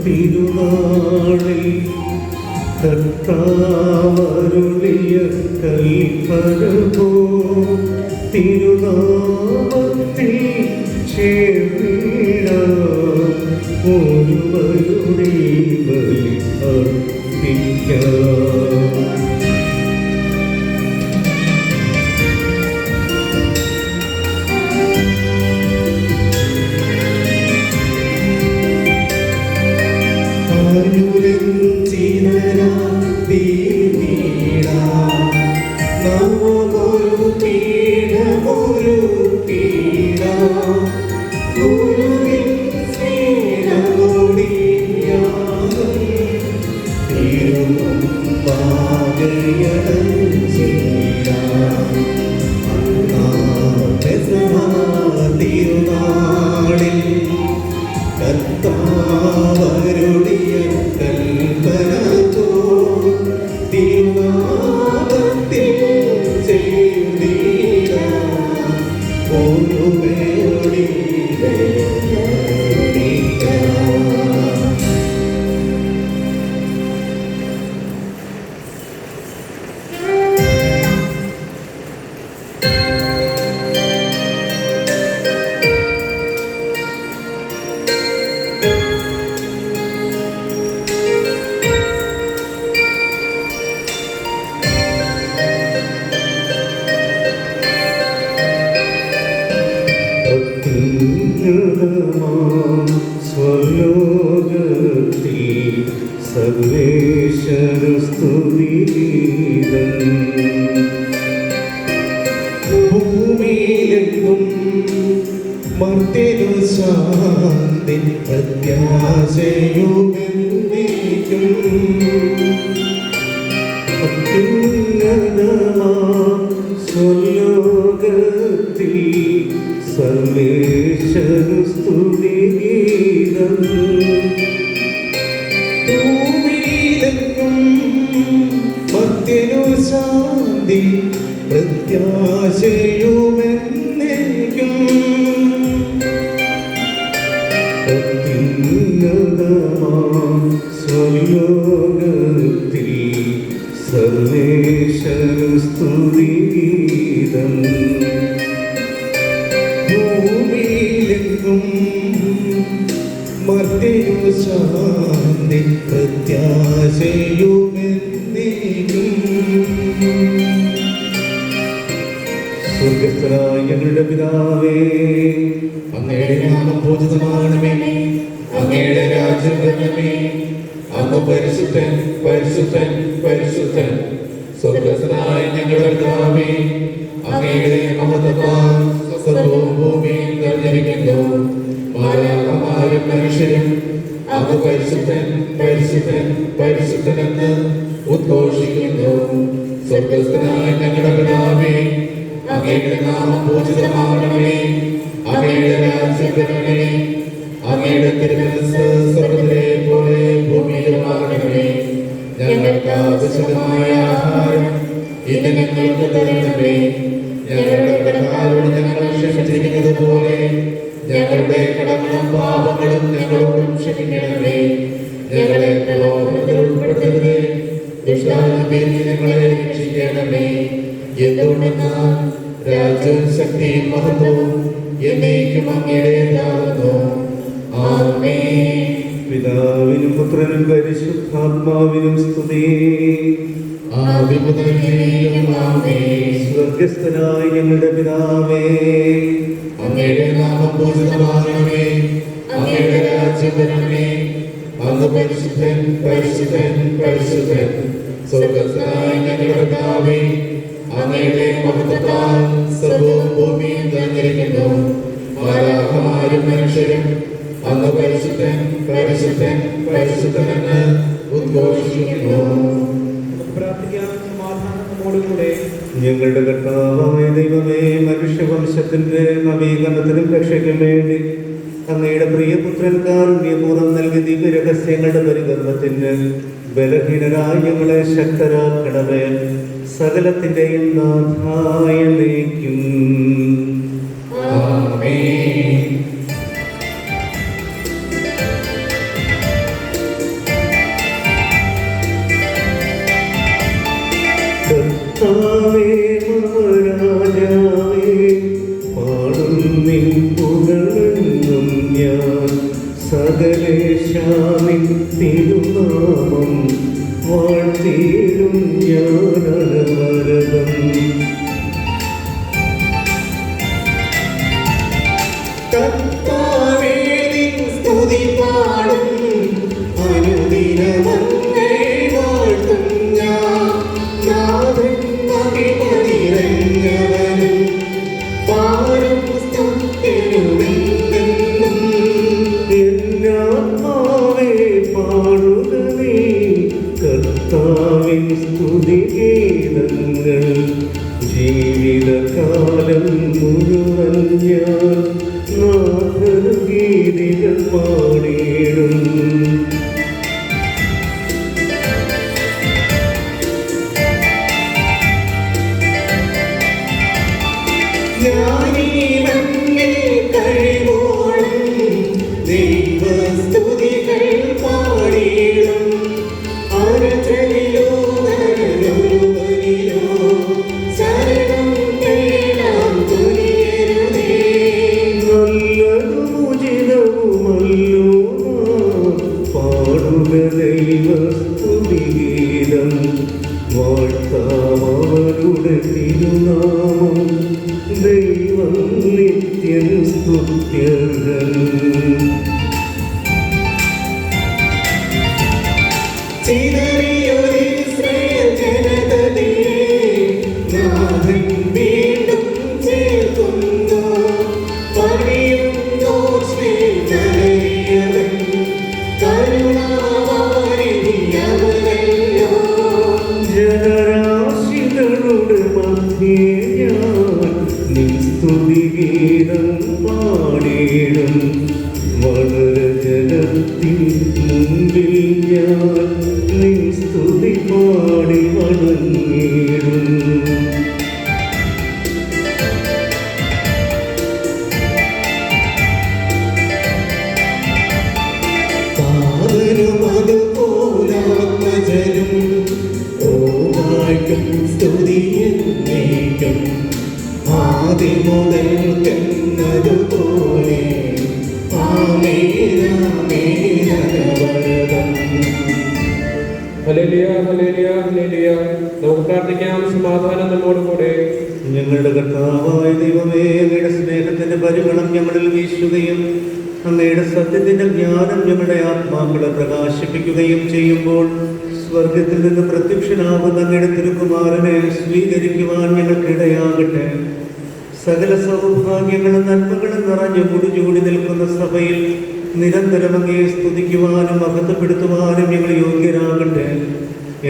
തിരുനാളിൽ കർത്താവരുളിയ കൽപ്പനപോ തിരുനാമത്തിൽ ചേർന്നിടാം ഒരുവരുടെ ബലി അർപ്പിക്കാം. ഭൂമിയിലെങ്ങും മർത്യനു ശാന്തി പ്രത്യാശയുമെന്നേക്കും. സ്വലോകത്തിൽ സർവേശ്വര സ്തുതിഗീതം. ഭൂമിയിലെങ്ങും മർത്യനു ശാന്തി പ്രത്യാശയുമെന്നേക്കും. അത്യുന്നതമാം സ്വലോകത്തിൽ സർവേശ്വര സ്തുതിഗീതം. ഭൂമിയിലെങ്ങും മർത്യനു ശാന്തി പ്രത്യാശയുമെന്നേക്കും. സ്വർഗ്ഗസ്ഥനായ ഞങ്ങളുടെ പിതാവേ, അങ്ങയുടെ നാമം പൂജിതമാകണമേ. അങ്ങയുടെ രാജ്യം വരണമേ. അങ്ങ് പരിശുദ്ധൻ പരിശുദ്ധൻ പരിശുദ്ധൻ. സ്വർഗ്ഗസ്ഥനായ ഞങ്ങളുടെ പിതാവേ, അങ്ങയുടെ മഹത്വത്താൽ സർവ്വവും ഭൂമിയിൽ നിറഞ്ഞിരിക്കുന്നു. മാലാഖമാരും മനുഷ്യരും അങ്ങ് പരിശുദ്ധൻ പരിശുദ്ധൻ പരിശുദ്ധൻ എന്ന് ഉദ്ഘോഷിക്കുന്നു. സ്വർഗ്ഗസ്ഥനായ ഞങ്ങളുടെ പിതാവേ, അങ്ങയുടെ നാമം പൂജിതമാകണമേ. അങ്ങയുടെ രാജ്യം വരണമേ. അങ്ങയുടെ തിരുമനസ്സ് സ്വർഗ്ഗത്തിലെ പോലെ ഭൂമിയിലുമാകണമേ. ഞങ്ങൾക്ക് ആവശ്യമായ ആഹാരം ഇന്ന് ഞങ്ങൾക്ക് തരണമേ. ഞങ്ങളുടെ കടക്കാരോട് ഞങ്ങൾ ക്ഷമിച്ചിരിക്കുന്നത് പോലെ ഞങ്ങളുടെ കടങ്ങളും പാപങ്ങളും ഞങ്ങളോടും ക്ഷമിക്കണമേ. ഞങ്ങളെ പ്രലോഭനത്തിൽ ഉൾപ്പെടുത്തരുതേ, ദുഷ്ടാരൂപിയിൽ ഞങ്ങളെ രക്ഷിക്കണമേ. എന്തുകൊണ്ടെന്നാൽ രാജ്യവും ശക്തിയും മഹത്വവും എന്നേക്കും അങ്ങയുടേതാകുന്നു. ആമേൻ. പിതാവിനും പുത്രനും പരിശുദ്ധാത്മാവിനും സ്തുതി. സ്വർഗ്ഗസ്ഥനായ ഞങ്ങളുടെ പിതാവേ, അങ്ങയുടെ നാമം പൂജിതമാകണമേ. അങ്ങയുടെ രാജ്യം വരണമേ. അങ്ങ് പരിശുദ്ധൻ പരിശുദ്ധൻ പരിശുദ്ധൻ. സ്വർഗ്ഗസ്ഥനായ ഞങ്ങളുടെ പിതാവേ, അങ്ങയുടെ മഹത്വത്താൽ സർവ്വവും ഭൂമിയിൽ നിറഞ്ഞിരിക്കുന്നു. മാലാഖമാരും മനുഷ്യരും അങ്ങ് പരിശുദ്ധൻ പരിശുദ്ധൻ പരിശുദ്ധൻ എന്ന് ഉദ്ഘോഷിക്കുന്നു. ഞങ്ങളുടെ കർത്താവായ ദൈവമേ, മനുഷ്യവംശത്തിന്റെ നവീകരണത്തിനും രക്ഷയ്ക്കും വേണ്ടി അങ്ങയുടെ പ്രിയപുത്രൻ കാരുണ്യപൂർവ്വം നൽകിയ ദിവ്യരഹസ്യങ്ങളുടെ പരികർമ്മത്തിന് ബലഹീനരായ ഞങ്ങളെ ശക്തരാക്കണമേ. സകലത്തിന്റെയും നാഥായ നീക്കും. ആമേൻ. സകലേശാനിൻ തിരുനാമം വാഴ്ത്തിയിടും ഞാനവരതം. കർത്താവേ നിൻ സ്തുതി പാടും അനുദിനമങ്ങേ വാഴ്ത്തും ഞാൻ. നാഥൻ മഹിമനിറഞ്ഞവനും പാരും സ്തുതിയുമെന്നെന്നും. എന്നാത്മാവേ പാടുക നീ കർത്താവിൻ സ്തുതിഗീതങ്ങൾ. ജീവിതകാലം മുഴുവൻ ഞാൻ നാഥഗീതികൾ പാടിയിടും. ഞാനീവന്നിൽ കഴിവോളം ദൈവസ്തുതികൾ പാടിയിടും. അരചലിലോ നരനൊരുവനിലോ ശരണം തേടാൻ തുനിയരുതേ. നല്ലതും ഉചിതവുമല്ലോ പാടുക ദൈവസ്തുതിഗീതം. വാഴ്ത്താമവരുടെ തിരുനാമം ദൈവം നിത്യം സ്തുത്യർഹൻ. ചിതറിയൊരു ഇസ്രായേൽ നാഥൻ വീണ്ടും ചേർക്കുന്നു. പണിയുന്നോ ശ്രീധരയവൻ കരുണാവാരിണിയവനല്ലോ. ജനരാശികളുടെ മധ്യേ ഞാൻ നിൻ സ്തുതിഗീതം പാടിയിടും. വളരെ ജനത്തിൻ മുമ്പിൽ ഞാൻ നിൻ സ്തുതി പാടി വണങ്ങിയിടും. താതനും അതുപോലാത്മജനും ഓവാഴ്ക്കും സ്തുതിയെന്നേക്കും. ആദിമുതൽക്കെന്നതുപോലെ ആമേനാമേനവരതം. ഹല്ലേലൂയ, ഹല്ലേലൂയ, ഹല്ലേലൂയ. നമുക്ക് പ്രാർത്ഥിക്കാം. സമാധാനം നമ്മോടുകൂടെ. ഞങ്ങളുടെ കർത്താവായ ദൈവമേ, അങ്ങയുടെ സ്നേഹത്തിന്റെ പരിമളം ഞങ്ങളിൽ വീശുകയും അങ്ങയുടെ സത്യത്തിന്റെ ജ്ഞാനം ഞങ്ങളുടെ ആത്മാക്കളെ പ്രകാശിപ്പിക്കുകയും ചെയ്യുമ്പോൾ സ്വർഗത്തിൽ നിന്ന് പ്രത്യക്ഷനാകുന്ന അങ്ങയുടെ തിരുക്കുമാരനെ സ്വീകരിക്കുവാൻ ഞങ്ങൾക്കിടയാകട്ടെ. സകല സൗഭാഗ്യങ്ങളും നന്മകളും നിറഞ്ഞു മുടിചൂടി നിൽക്കുന്ന സഭയിൽ നിരന്തരം അങ്ങയെ സ്തുതിക്കുവാനും മഹത്വപ്പെടുത്തുവാനും ഞങ്ങൾ യോഗ്യരാകട്ടെ.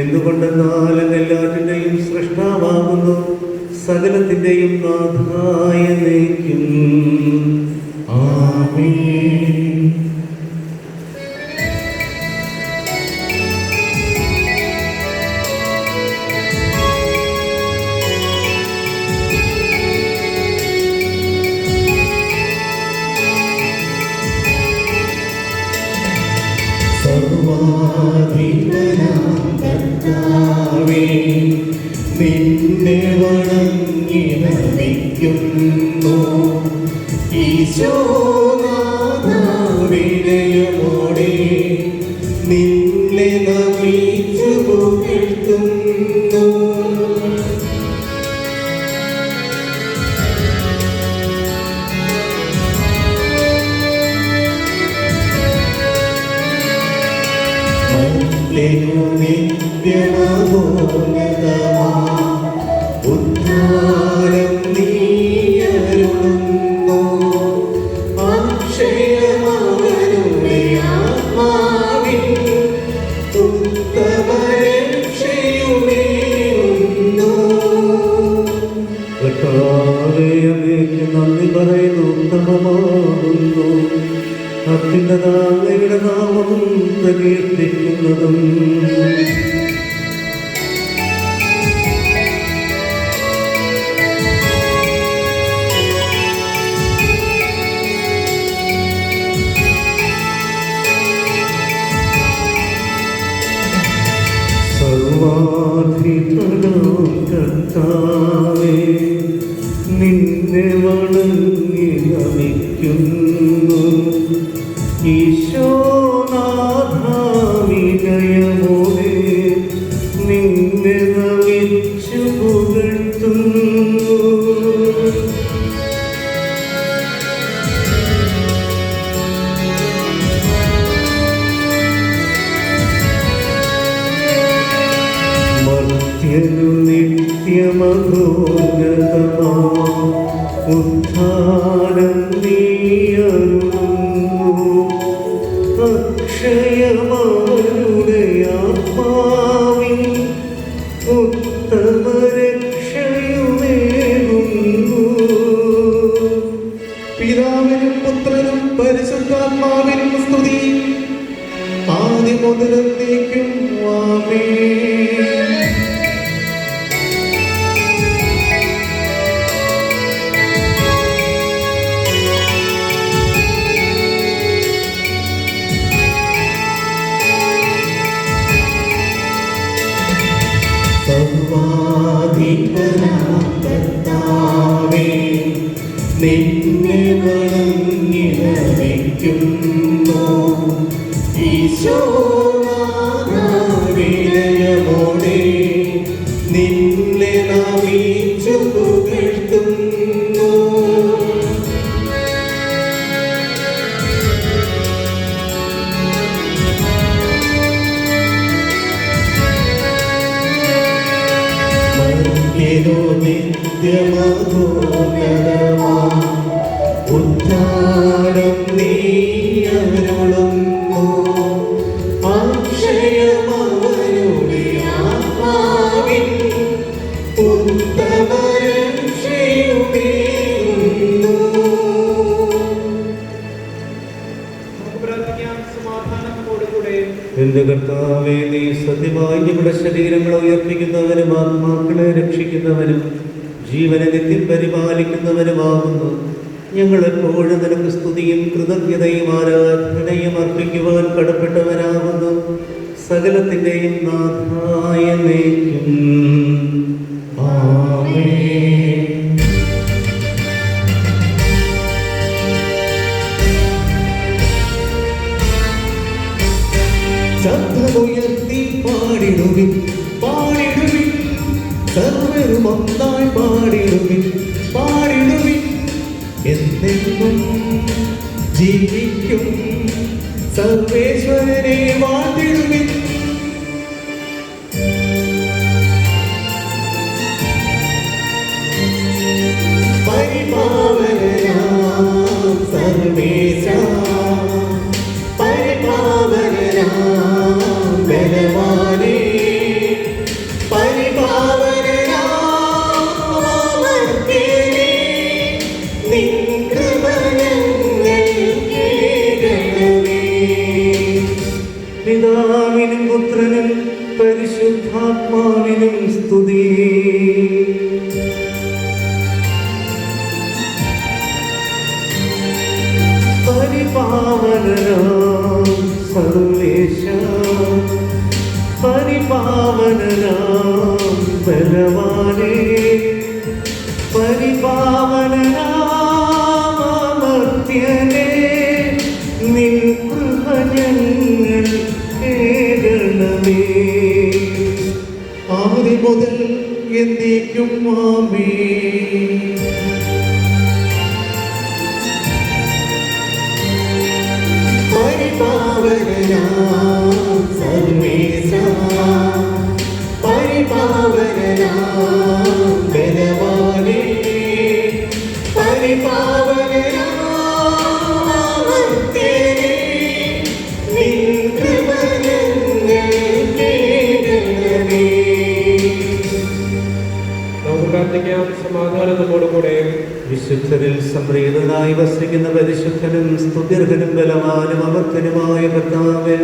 എന്തുകൊണ്ടെന്നാൽ അങ്ങ് എല്ലാറ്റിൻ്റെയും സൃഷ്ടാവാകുന്നു, സകലത്തിൻ്റെയും നാഥായ നയിക്കും. ആമേൻ. സർവാധിപനാം കർത്താവേ, നിന്നെ വണങ്ങി നമിക്കുന്നു. ഈശോനാഥവിനയമോടെ നിന്നെ നമിച്ചു പുകഴ്ത്തുന്നു. നിത്യമഹോന്നതമാ ഉദ്ധാരം നീയരുളുന്നു. അക്ഷയമകരുടെ ആത്മാവിൻ ഉത്തമരക്ഷയുമേറുന്നു. കർത്താവേ, അങ്ങേക്ക് നന്ദി പറയുന്നു, ഉത്തമമാകുന്നു. അത്യുന്നതയുടെ നാമം പ്രകീർത്തിക്കുന്നതും. സർവാധിപനാം കർത്താവേ, നിന്നെ വണങ്ങി നമിക്കുന്നു. ഈശോ മർത്യനു നിത്യമധോന്നതമാ ഉദ്ധാനം നീയരുളുന്നു. അക്ഷയമവരുടെ ആത്മാവിൻ ഉത്തമരക്ഷയുമേകുന്നു. പിതാവിനും പുത്രനും പരിശുദ്ധാത്മാവിനും സ്തുതി ആദ്യം മുതൽ എന്നേക്കും. ആമേൻ. സർവാധിപനാം കർത്താവേ, നിന്നെ വണങ്ങി നമിക്കുന്നു. ഈശോനാമവിനയമോടെ നിന്നെ നമിച്ചു പുകഴ്ത്തുന്നു. മർത്യനു നിത്യമധോന്നതമാ ഉദ്ധാനം നീയരുളുന്നു. അക്ഷയമവരുടെ ആത്മാവിൻ ഉത്തമരക്ഷയുമേകുന്നു. നമുക്ക് പ്രാർത്ഥിക്കാം. സമാധാനത്തോടുകൂടെ എന്റെ കർത്താവേ, നീ സത്യമായി ഞങ്ങളുടെ ശരീരങ്ങളെ ഉയർപ്പിക്കുന്നവനും ആത്മാക്കളെ രക്ഷിക്കുന്നവനും ജീവനെ നിത്യം പരിപാലിക്കുന്നവനുമാകുന്നു. ഞങ്ങളെപ്പോഴും നിനക്ക് സ്തുതിയും കൃതജ്ഞതയും ആരാധനയും അർപ്പിക്കുവാൻ കടപ്പെട്ടവരാകുന്നു. സകലത്തിൻ്റെയും നാഥായ നീക്കും. ആമേൻ. ശബ്ദമുയർത്തി പാടിടുവിൻ, പാടിടുവിൻ, സർവ്വരും ഒന്നായി പാടിടുവിൻ, പാടിടുവിൻ. എന്നെന്നും ജീവിക്കും സർവേശ്വരനെ വാഴ്ത്തിടുവിൻ. പരിപാവനാം സർവേശ, പരിപാവനാം ബലവാനേ, പരിപാവനാം അമർത്യനേ, നിൻ കൃപ ഞങ്ങൾക്കേകണമേ. പിതാവിനും പുത്രനും പരിശുദ്ധാത്മാവിനും സ്തുതി. പരിപാവനാം സർവേശ, പരിപാവനാം ബലവാനേ, പരിപാവനാം അമർത്യനേ, നിൻ കൃപ ഞങ്ങൾ കേൾക്കണമേ. ആദ്യം മുതൽ എന്നേക്കും. ആമേൻ. പരിപാവനാം സർവേശ, പരിപാവനാം ബലവാനേ, പരിപാവനാം അമർത്യനേ, നിൻ കൃപ ഞങ്ങൾക്കേകണമേ. നമുക്ക് പ്രാർത്ഥിക്കാം. സമാധാനം നമ്മോടുകൂടെ. വിശുദ്ധരിൽ സംപ്രീതനായി വസിക്കുന്ന പരിശുദ്ധനും സ്തുത്യർഹനും ബലവാനും അമർത്തനുമായ കർത്താവേ,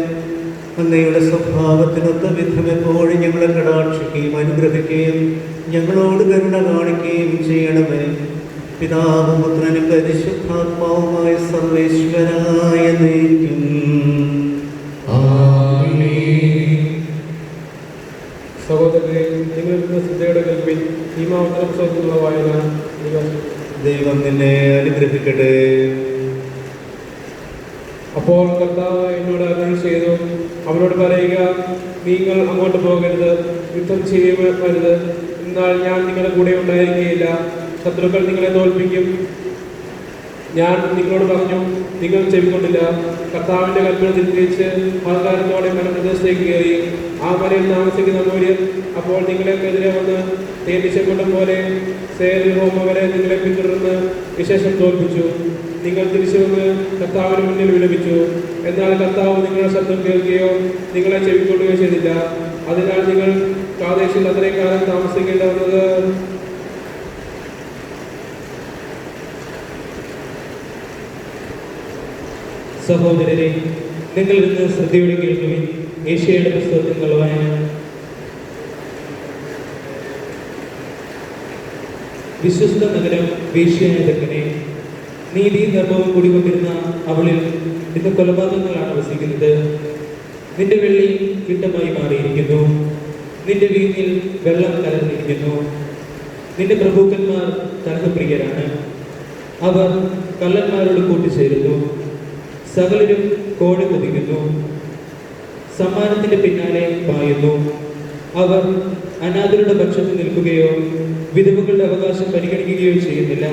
അങ്ങയുടെ സ്വഭാവത്തിനൊത്ത വിധം എപ്പോഴും ഞങ്ങളെ കടാക്ഷിക്കുകയും അനുഗ്രഹിക്കുകയും ഞങ്ങളോട് കരുണ കാണിക്കുകയും ചെയ്യണമേ. പിതാവും പുത്രനും പരിശുദ്ധാത്മാവുമായ സർവേശ്വരായ നീക്കും. ആമേൻ. സഹോദരരെ, നിങ്ങൾ ഇന്ന് ശ്രദ്ധയോടെ കേൾപ്പിൻ. ഈ മാവത്തര പുസ്തകത്തിലുള്ള വായന ദൈവം നിന്നെ അനുഗ്രഹിക്കട്ടെ. അപ്പോൾ കർത്താവ് എന്നോട് അരുളി ചെയ്തു, അവരോട് പറയുക, നിങ്ങൾ അങ്ങോട്ട് പോകരുത്, യുദ്ധം ചെയ്യുവരുത്, എന്നാൽ ഞാൻ നിങ്ങളുടെ കൂടെ ഉണ്ടായിരിക്കുകയില്ല. ശത്രുക്കൾ നിങ്ങളെ തോൽപ്പിക്കും. ഞാൻ നിങ്ങളോട് പറഞ്ഞു, നിങ്ങൾ ചെവിക്കൊണ്ടില്ല. കർത്താവിന്റെ കൽപ്പന തിരിച്ച് അഹങ്കാരത്തോടെ മലപ്രദേശത്തേക്ക് കയറി. ആ മലയിൽ താമസിക്കുന്ന മൂര്യൻ അപ്പോൾ നിങ്ങൾക്കെതിരെ വന്ന് തേനീച്ചക്കൂട്ടം പോലെ സേലിഹോമ വരെ നിങ്ങളെ പിന്തുടർന്ന് വിശേഷം തോൽപ്പിച്ചു. നിങ്ങൾ തിരിച്ചു വന്ന് കർത്താവിന് മുന്നിൽ വിലപിച്ചു. എന്നാൽ കർത്താവ് നിങ്ങളുടെ ശബ്ദം കേൾക്കുകയോ നിങ്ങളെ ചെവിക്കൊള്ളുകയോ ചെയ്തില്ല. അതിനാൽ നിങ്ങൾ കാദേശിൽ അത്രയും കാലം താമസിക്കേണ്ടി വന്നത്. സഹോദരരെ, നിങ്ങൾ ഇന്ന് ശ്രദ്ധയോടെ കേൾക്കുവിൻ. ഏഷ്യയുടെ പുസ്തകത്തിൽ നിന്നുള്ള വായന. വിശ്വസ്ത നഗരം വേശ്യയായ തെക്കനെ, നീതി ധർമ്മവും കൂടിക്കൊണ്ടിരുന്ന അവളിൽ ഇന്ന് കൊലപാതകങ്ങളാണ് വസിക്കുന്നത്. നിന്റെ വെള്ളി കിട്ടമായി മാറിയിരിക്കുന്നു, നിന്റെ വീഞ്ഞിൽ വെള്ളം കലർന്നിരിക്കുന്നു. നിന്റെ പ്രഭുക്കന്മാർ തർക്കപ്രിയരാണ്, അവർ കള്ളന്മാരോട് കൂട്ടിച്ചേരുന്നു. സകലരും കോഴ കൊതിക്കുന്നു, സമ്മാനത്തിന്റെ പിന്നാലെ പായുന്നു. അവർ അനാഥരുടെ പക്ഷത്ത് നിൽക്കുകയോ വിധവകളുടെ അവകാശം പരിഗണിക്കുകയോ ചെയ്യുന്നില്ല.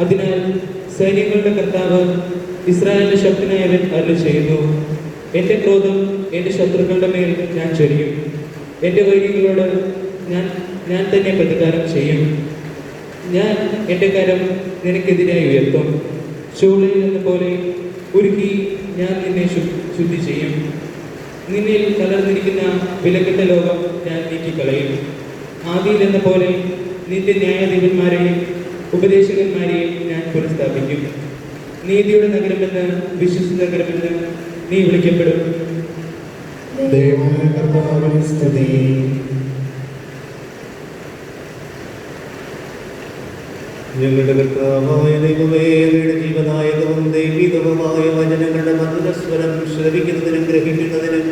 അതിനാൽ സൈന്യങ്ങളുടെ കർത്താവ് ഇസ്രായേലിന്റെ ശക്തനായവൻ അരുളി ചെയ്യുന്നു, എൻ്റെ ക്രോധം എൻ്റെ ശത്രുക്കളുടെ മേൽ ഞാൻ ചൊരിയും. എൻ്റെ വൈരികളോട് ഞാൻ തന്നെ പ്രതികാരം ചെയ്യും. ഞാൻ എൻ്റെ കരം നിനക്കെതിരായി ഉയർത്തും. ചൂളയിൽ എന്ന പോലെ ഉരുക്കി ഞാൻ നിന്നെ ശുദ്ധി ചെയ്യും. നിന്നിൽ കലർന്നിരിക്കുന്ന വിലക്കെട്ട ലോകം ഞാൻ നീക്കിക്കളയും. ആദിയിൽ എന്ന പോലെ നിന്റെ ന്യായാധിപന്മാരെയും ഉപദേശകന്മാരെയും ഞാൻ പുനഃസ്ഥാപിക്കും. നീതിയുടെ നഗരമെന്ന് വിശ്വസിച്ച നഗരമെന്ന് നീ വിളിക്കപ്പെടും. ദൈവമായ കർത്താവിന് സ്തുതി. ഞങ്ങളുടെ കർത്താവായ ദൈവമേ, അങ്ങയുടെ ജീവനായകവും ദൈവികവുമായ വചനങ്ങളുടെ മധുരസ്വരം ശ്രവിക്കുന്നതിനും ഗ്രഹിക്കുന്നതിനും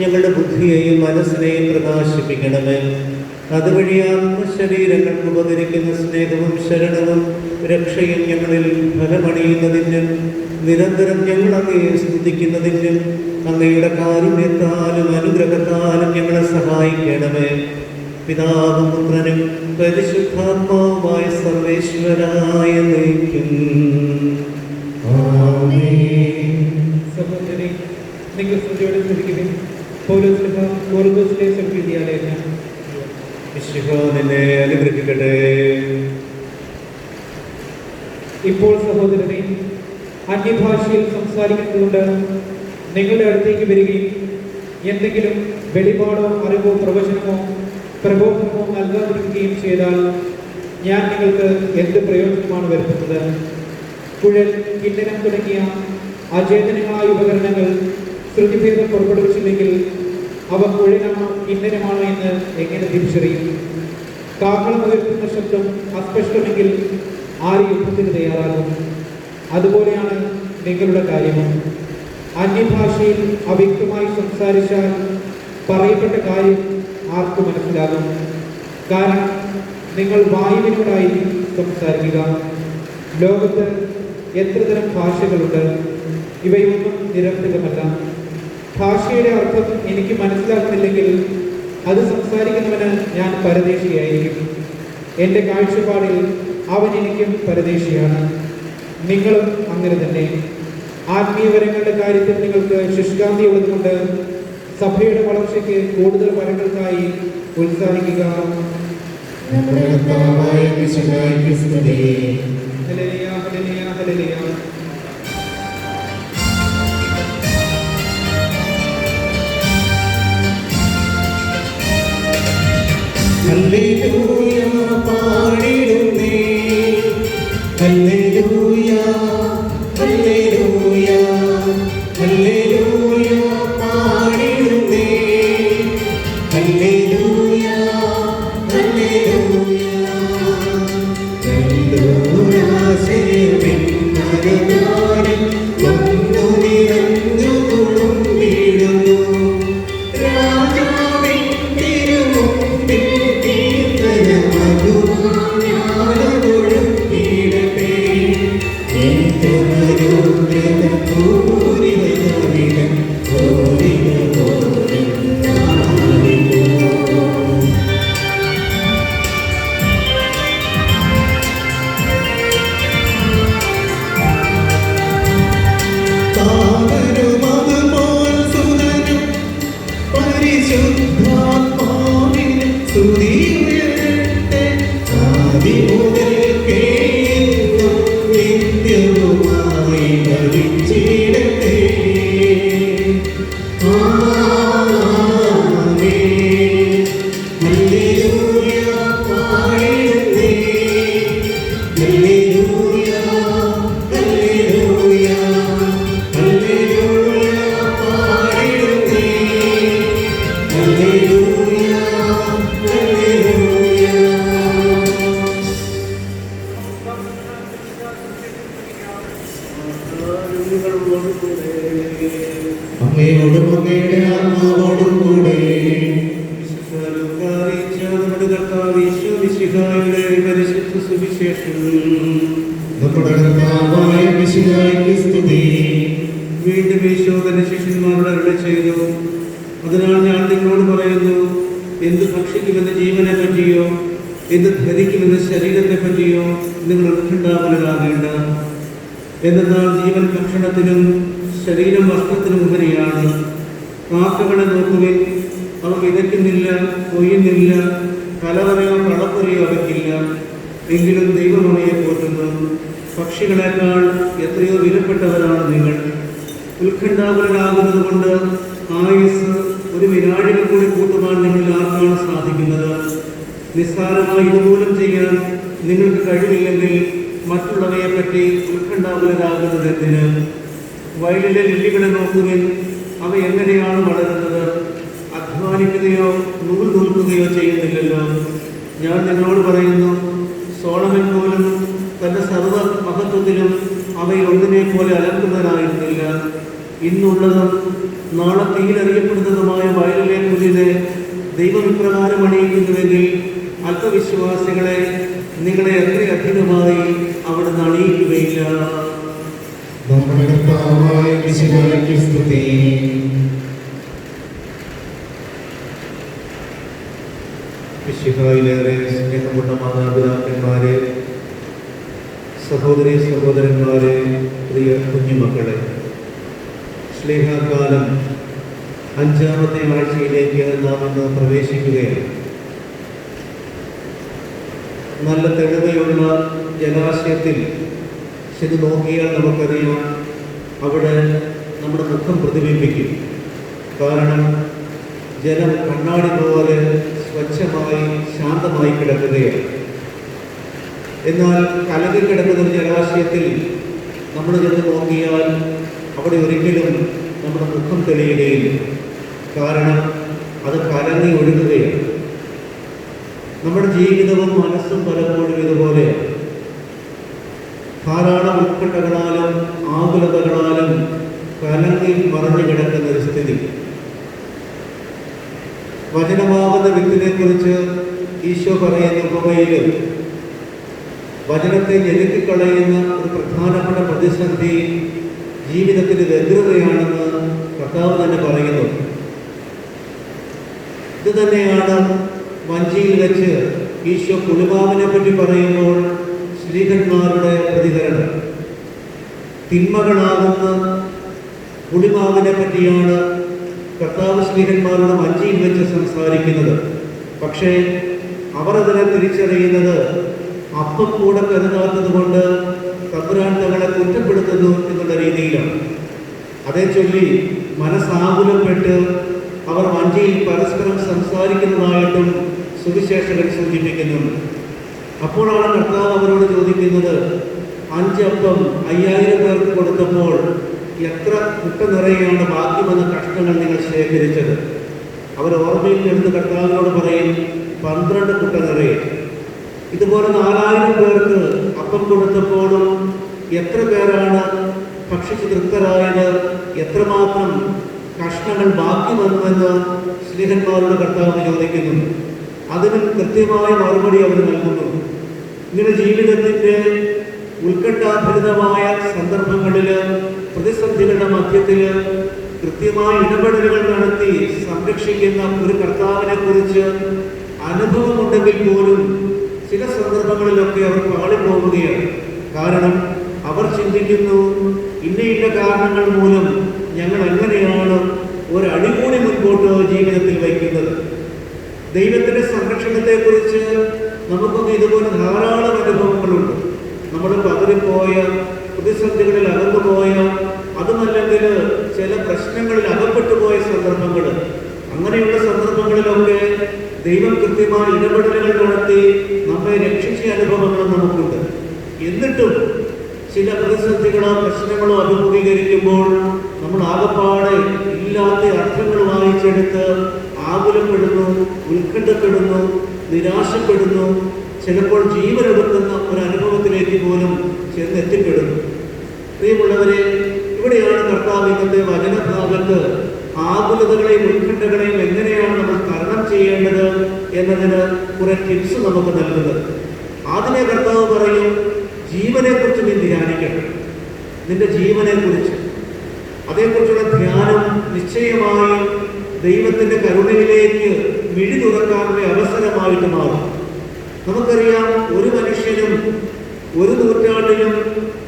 ഞങ്ങളുടെ ബുദ്ധിയെയും മനസ്സിനെയും പ്രകാശിപ്പിക്കണമേ. അതുവഴി ആത്മശരീരങ്ങൾക്ക് ഉപകരിക്കുന്ന സ്നേഹവും ശരണവും രക്ഷയും ഞങ്ങളിൽ ഫലമണിയുന്നതിനും നിരന്തരം ഞങ്ങൾ അങ്ങയെ സ്തുതിക്കുന്നതിനും അങ്ങയുടെ കാരുണ്യത്താലും അനുഗ്രഹത്താലും ഞങ്ങളെ സഹായിക്കണമേ. പിതാവും പുത്രനും പരിശുദ്ധാത്മാവുമായ സർവേശ്വരായ നയിക്കും. സഹോദരനെ, നിങ്ങൾ ശ്രദ്ധയോടെ ശ്രദ്ധിക്കുകയും പൗലോസ്ലീഹ കൊറിന്തോസിലെ എഴുതിയ ലേഖനം. മിശിഹാ നിന്നെ അനുഗ്രഹിക്കട്ടെ. ഇപ്പോൾ സഹോദരനെ, അന്യഭാഷയിൽ സംസാരിക്കുന്നതുകൊണ്ട് നിങ്ങളുടെ അടുത്തേക്ക് വരികയും എന്തെങ്കിലും വെളിപാടോ അറിവോ പ്രവചനമോ പ്രബോധനമോ നൽകാതിരിക്കുകയും ചെയ്താൽ ഞാൻ നിങ്ങൾക്ക് എന്ത് പ്രയോജനമാണ് വരുത്തുന്നത്? കുഴൽ, കിന്നരം തുടങ്ങിയ അചേതനങ്ങളായ ഉപകരണങ്ങൾ ശ്രുതിഭേദം പുറപ്പെടുവിച്ചില്ലെങ്കിൽ അവ കുഴലാണോ കിന്നരമാണോ എന്ന് എങ്ങനെ തിരിച്ചറിയും? കാഹളം ഉയർത്തുന്ന ശബ്ദം അസ്പഷ്ടമെങ്കിൽ ആര് യുദ്ധത്തിന് തയ്യാറാകും? അതുപോലെയാണ് നിങ്ങളുടെ കാര്യവും. അന്യഭാഷയിൽ അവ്യക്തമായി സംസാരിച്ചാൽ പറയപ്പെട്ട കാര്യം ആർക്ക് മനസ്സിലാകും? കാരണം നിങ്ങൾ വായുവിനോടായിരിക്കും സംസാരിക്കുക. ലോകത്ത് എത്ര തരം ഭാഷകളുണ്ട്, ഇവയൊന്നും നിരർത്ഥകമല്ല. ഭാഷയുടെ അർത്ഥം എനിക്ക് മനസ്സിലാക്കുന്നില്ലെങ്കിൽ അത് സംസാരിക്കുന്നവന് ഞാൻ പരദേശിയായിരിക്കും. എൻ്റെ കാഴ്ചപ്പാടിൽ അവൻ എനിക്കും പരദേശിയാണ്. നിങ്ങളും അങ്ങനെ തന്നെ. ആത്മീയവരങ്ങളുടെ കാര്യത്തിൽ നിങ്ങൾക്ക് ശുഷ്കാന്തി ഉള്ളതുകൊണ്ട് സഭയുടെ വളർച്ചയ്ക്ക് കൂടുതൽ വരങ്ങൾക്കായി ഉത്സാഹിക്കുക. നമ്മുടെ കർത്താവായ മിശിഹായ്ക്ക് സ്തുതി. ഹല്ലേലൂയ, ഹല്ലേലൂയ, ഹല്ലേലൂയ. ഹല്ലേലൂയ പാടിടുന്നേ, ഹല്ലേലൂയ, ഹല്ലേലൂയ, ഹല്ലേലൂയ പാടിടുന്നേ, ഹല്ലേലൂയ, ഹല്ലേലൂയ. ൂരാശേവിന്നരനാരിൽ വന്നു നിറഞ്ഞു തുളുമ്പിടുന്നു. രാജാവിൻ തിരുമുമ്പിൽ കീർത്തനമധുമാഞ്ഞാലൊഴുകിയിടട്ടെ. പൂരിതപൂരിതം പൂരിതപോലും നാളിലോ. നിങ്ങളോടുകൂടെ. അമ്മയോടും അങ്ങയുടെ ആത്മാവോടും കൂടെ വിശുദ്ധ നമ്മുടെ കർത്താവ് ഈശോമിശിഹായുടെ പരിശുദ്ധ സുവിശേഷം നമ്മുടെ കർത്താവായ മിശിഹായ്ക്ക് സ്തുതി. വീണ്ടും ഈശോ തന്റെ ശിഷ്യന്മാരോട് അരുളി ചെയ്തു, അതിനാൽ ഞാൻ നിങ്ങളോട് പറയുന്നു, എന്ത് ഭക്ഷിക്കുമെന്ന് ജീവനെ പറ്റിയോ എന്ത് ധരിക്കുമെന്ന് ശരീരത്തെ പറ്റിയോ നിങ്ങൾ ഉത്കണ്ഠാകുലരാകേണ്ട. എന്നാൽ ജീവൻ ഭക്ഷണത്തിനും ശരീരം വസ്ത്രത്തിനും ഉപരിയാണ്. കാക്കകളെ നോക്കുവിൻ, അവ വിതയ്ക്കുന്നില്ല, കൊയ്യുന്നില്ല, കലവറയോ കളപ്പുരയോ അവയ്ക്കില്ല, എങ്കിലും ദൈവം അവയെ പോറ്റുന്നു. പക്ഷികളെക്കാൾ എത്രയോ വിലപ്പെട്ടവരാണ് നിങ്ങൾ. ഉത്കണ്ഠാകുലരാകുന്നത് കൊണ്ട് ആയുസ് ഒരു വിനാഴികൾ കൂടി കൂട്ടുവാൻ നിങ്ങളിൽ ആർക്കാണ് സാധിക്കുന്നത്? നിസ്സാരമായി ഇതുമൂലം ചെയ്യാൻ നിങ്ങൾക്ക് കഴിവില്ലെങ്കിൽ മറ്റുള്ളവയെ പറ്റി ഉത്കണ്ഠാകുലരാകുന്നത് എന്തിന്? വയലിലെ ലില്ലികളെ നോക്കുവിൻ, അവ എങ്ങനെയാണ് വളരുന്നത്? അധ്വാനിക്കുകയോ നൂൽ നൂൽക്കുകയോ ചെയ്യുന്നില്ലല്ലോ. ഞാൻ നിങ്ങളോട് പറയുന്നു, സോളമൻ പോലും തൻ്റെ സർവ്വ മഹത്വത്തിലും അവയിൽ ഒന്നിനെ പോലെ അലക്കുന്നവനായിരുന്നില്ല. ഇന്നുള്ളതും നാളെ തീയിലറിയപ്പെടുന്നതുമായ വയലിലെ പുല്ലിനെ ദൈവം ഇപ്രകാരം അണിയിക്കുന്നുവെങ്കിൽ അല്പവിശ്വാസികളെ നിങ്ങളെ എത്രയധികമായി അവിടുന്ന് അണിയിക്കുകയില്ല. നമ്മുടെ കർത്താവായ മിശിഹായ്ക്ക് സ്തുതി. മിശിഹായിലേറെ സ്നേഹമുള്ള മാതാപിതാക്കന്മാരെ, സഹോദരി സഹോദരന്മാരെ, പ്രിയ കുഞ്ഞുമക്കളെ, ശ്ലീഹാകാലം 5-ാമത്തെ ആഴ്ചയിലേക്ക് നാം ഇന്ന് പ്രവേശിക്കുകയാണ്. നല്ല തെളിമയുള്ള ജലാശയത്തിൽ ചെന്ന് നോക്കിയാൽ നമുക്കറിയാം, അവിടെ നമ്മുടെ മുഖം പ്രതിബിംബിക്കും. കാരണം ജലം കണ്ണാടി പോലെ സ്വച്ഛമായി ശാന്തമായി കിടക്കുകയാണ്. എന്നാൽ കലകി കിടക്കുന്ന ജലാശയത്തിൽ നമ്മൾ ചെന്ന് നോക്കിയാൽ അവിടെ ഒരിക്കലും നമ്മുടെ മുഖം തെളിയുകയില്ല. കാരണം അത് കലങ്ങി ഒഴുകുകയാണ്. നമ്മുടെ ജീവിതവും മനസ്സും പലപ്പോഴും ഇതുപോലെയാണ്. ധാരാളം ഉത്കണ്ഠകളാലും ആകുലതകളാലും കലങ്ങി മറഞ്ഞു കിടക്കുന്ന ഒരു സ്ഥിതി. വചനമാകുന്ന വ്യക്തിനെ കുറിച്ച് ഈശോ പറയുന്ന ഉപമയിൽ വചനത്തെ ഞെരുക്കിക്കളയുന്ന ഒരു പ്രധാനപ്പെട്ട പ്രതിസന്ധി ജീവിതത്തിന് വ്യഗ്രതയാണെന്ന് കർത്താവ് തന്നെ പറയുന്നു. ഇത് തന്നെയാണ് വഞ്ചിയിൽ വെച്ച് ഈശോ പുളിമാവിനെ പറ്റി പറയുമ്പോൾ ശ്രീകന്മാരുടെ പ്രതികരണം. തിന്മകളാകുന്ന പുളിമാവിനെ പറ്റിയാണ് കർത്താവ് ശ്രീകന്മാരുടെ വഞ്ചിയിൽ വെച്ച് സംസാരിക്കുന്നത്. പക്ഷേ അവർ അതിനെ തിരിച്ചറിയുന്നത് അപ്പം കൂടെ കരുതാത്തത് കൊണ്ട് തമ്പുരാൻ തങ്ങളെ കുറ്റപ്പെടുത്തുന്നു എന്നുള്ള രീതിയിലാണ്. അതേ ചൊല്ലി മനസ്സാകുലപ്പെട്ട് അവർ വഞ്ചിയിൽ പരസ്പരം സംസാരിക്കുന്നതായിട്ടും സുവിശേഷകൻ സൂചിപ്പിക്കുന്നുണ്ട്. അപ്പോഴാണ് കർത്താവ് അവരോട് ചോദിക്കുന്നത്, 5 അപ്പം 5000 പേർക്ക് കൊടുത്തപ്പോൾ എത്ര കുട്ട നിറയെയാണ് ബാക്കി വന്ന കഷ്ണങ്ങൾ നിങ്ങൾ ശേഖരിച്ചത്? അവർ ഓർമ്മയിൽ എടുത്ത് കർത്താവിനോട് പറയും, 12 കുട്ട നിറയെ. ഇതുപോലെ 4000 പേർക്ക് അപ്പം കൊടുത്തപ്പോഴും എത്ര പേരാണ് ഭക്ഷിച്ച് തൃപ്തരായത്? എത്രമാത്രം കഷ്ണങ്ങൾ ബാക്കി വന്നുവെന്ന് സ്നേഹന്മാരുടെ കർത്താവ് ചോദിക്കുന്നു. അതിന് കൃത്യമായ മറുപടി അവർ നൽകുന്നു. ഇങ്ങനെ ജീവിതത്തിൻ്റെ ഉത്കണ്ഠാഭരിതമായ സന്ദർഭങ്ങളിൽ, പ്രതിസന്ധികളുടെ മധ്യത്തിൽ കൃത്യമായ ഇടപെടലുകൾ നടത്തി സംരക്ഷിക്കുന്ന ഒരു കർത്താവിനെ കുറിച്ച് അനുഭവമുണ്ടെങ്കിൽ പോലും ചില സന്ദർഭങ്ങളിലൊക്കെ അവർ പാളിപ്പോവുകയാണ്. കാരണം അവർ ചിന്തിക്കുന്നു, ഇന്ന കാരണങ്ങൾ മൂലം ഞങ്ങൾ എങ്ങനെയാണ് ഒരടി കൂടി മുൻപോട്ട് ജീവിതത്തിൽ വയ്ക്കുന്നത്. ദൈവത്തിൻ്റെ സംരക്ഷണത്തെക്കുറിച്ച് നമുക്കൊക്കെ ഇതുപോലെ ധാരാളം അനുഭവങ്ങളുണ്ട്. നമ്മൾ പതറിപ്പോയ, പ്രതിസന്ധികളിൽ അകന്നുപോയ, അതുമല്ലെങ്കിൽ ചില പ്രശ്നങ്ങളിൽ അകപ്പെട്ടു പോയ സന്ദർഭങ്ങൾ. അങ്ങനെയുള്ള സന്ദർഭങ്ങളിലൊക്കെ ദൈവം കൃത്യമായ ഇടപെടലുകൾ നടത്തി നമ്മെ രക്ഷിച്ച അനുഭവങ്ങളും നമുക്കുണ്ട്. എന്നിട്ടും ചില പ്രതിസന്ധികളോ പ്രശ്നങ്ങളോ അഭിമുഖീകരിക്കുമ്പോൾ നമ്മൾ ആകപ്പാടെ ഇല്ലാത്ത അർത്ഥങ്ങൾ വായിച്ചെടുത്ത് ആകുലപ്പെടുന്നു, ഉത്കണ്ഠപ്പെടുന്നു, നിരാശപ്പെടുന്നു, ചിലപ്പോൾ ജീവനെടുക്കുന്ന ഒരു അനുഭവത്തിലേക്ക് പോലും ചെന്നെത്തിപ്പെടുന്നു. പ്രിയമുള്ളവരെ, ഇവിടെയാണ് കർത്താവ് ഇന്നത്തെ വചനഭാഗത്ത് ആകുലതകളെയും ഉത്കണ്ഠകളെയും എങ്ങനെയാണ് നമ്മൾ തരണം ചെയ്യേണ്ടത് എന്നതിന് കുറെ ടിപ്സ് നമുക്ക് നൽകുന്നത്. ആദ്യമേ കർത്താവ് പറയും, ജീവനെക്കുറിച്ച് നീ ധ്യാനിക്കണം. നിന്റെ ജീവനെക്കുറിച്ച്, അതേക്കുറിച്ചുള്ള ധ്യാനം നിശ്ചയമായും ദൈവത്തിൻ്റെ കരുണയിലേക്ക് മിഴി തുറക്കാനുള്ള അവസരമായിട്ട് മാറും. നമുക്കറിയാം, ഒരു മനുഷ്യനും ഒരു നൂറ്റാണ്ടിലും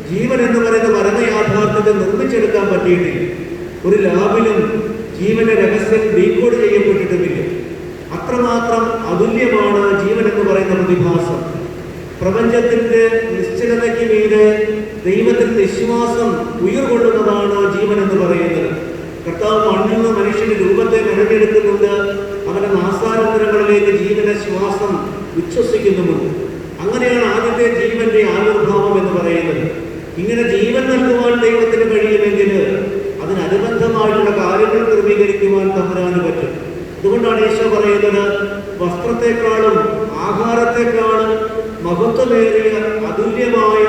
ജീവൻ എന്ന് പറയുന്ന പരമയാഥാർത്ഥ്യത്തെ നിർമ്മിച്ചെടുക്കാൻ പറ്റിയിട്ടില്ല. ഒരു ലാബിലും ജീവന്റെ രഹസ്യം ഡീകോഡ് ചെയ്യപ്പെട്ടിട്ടുമില്ല. അത്രമാത്രം അതുല്യമാണ് ജീവൻ എന്ന് പറയുന്ന പ്രതിഭാസം. പ്രപഞ്ചത്തിന്റെ നിശ്ചലതയ്ക്ക് മീതെ ദൈവത്തിന്റെ വിശ്വാസം ഉയർകൊള്ളുന്നതാണ് ജീവൻ എന്ന് പറയുന്നത്. കർത്താവ് മണ്ണിൽ നിന്ന് മനുഷ്യന്റെ രൂപത്തെ മെനഞ്ഞെടുക്കുന്നുണ്ട്. അവന്റെ നാസാരന്തരങ്ങളിലേക്ക് ജീവന്റെ ശ്വാസം ഉച്ഛ്വസിക്കുന്നുമുണ്ട്. അങ്ങനെയാണ് ആദ്യത്തെ ജീവന്റെ ആവിർഭാവം എന്ന് പറയുന്നത്. ഇങ്ങനെ ജീവൻ നൽകുവാൻ ദൈവത്തിന് കഴിയുമെങ്കിൽ അതിനനുബന്ധമായിട്ടുള്ള കാര്യങ്ങൾ ക്രമീകരിക്കുവാൻ തമ്പുരാന് പറ്റും. അതുകൊണ്ടാണ് ഈശോ പറയുന്നത്, വസ്ത്രത്തെക്കാളും ആഹാരത്തെക്കാളും മഹത്വമേറിയ അതുല്യമായ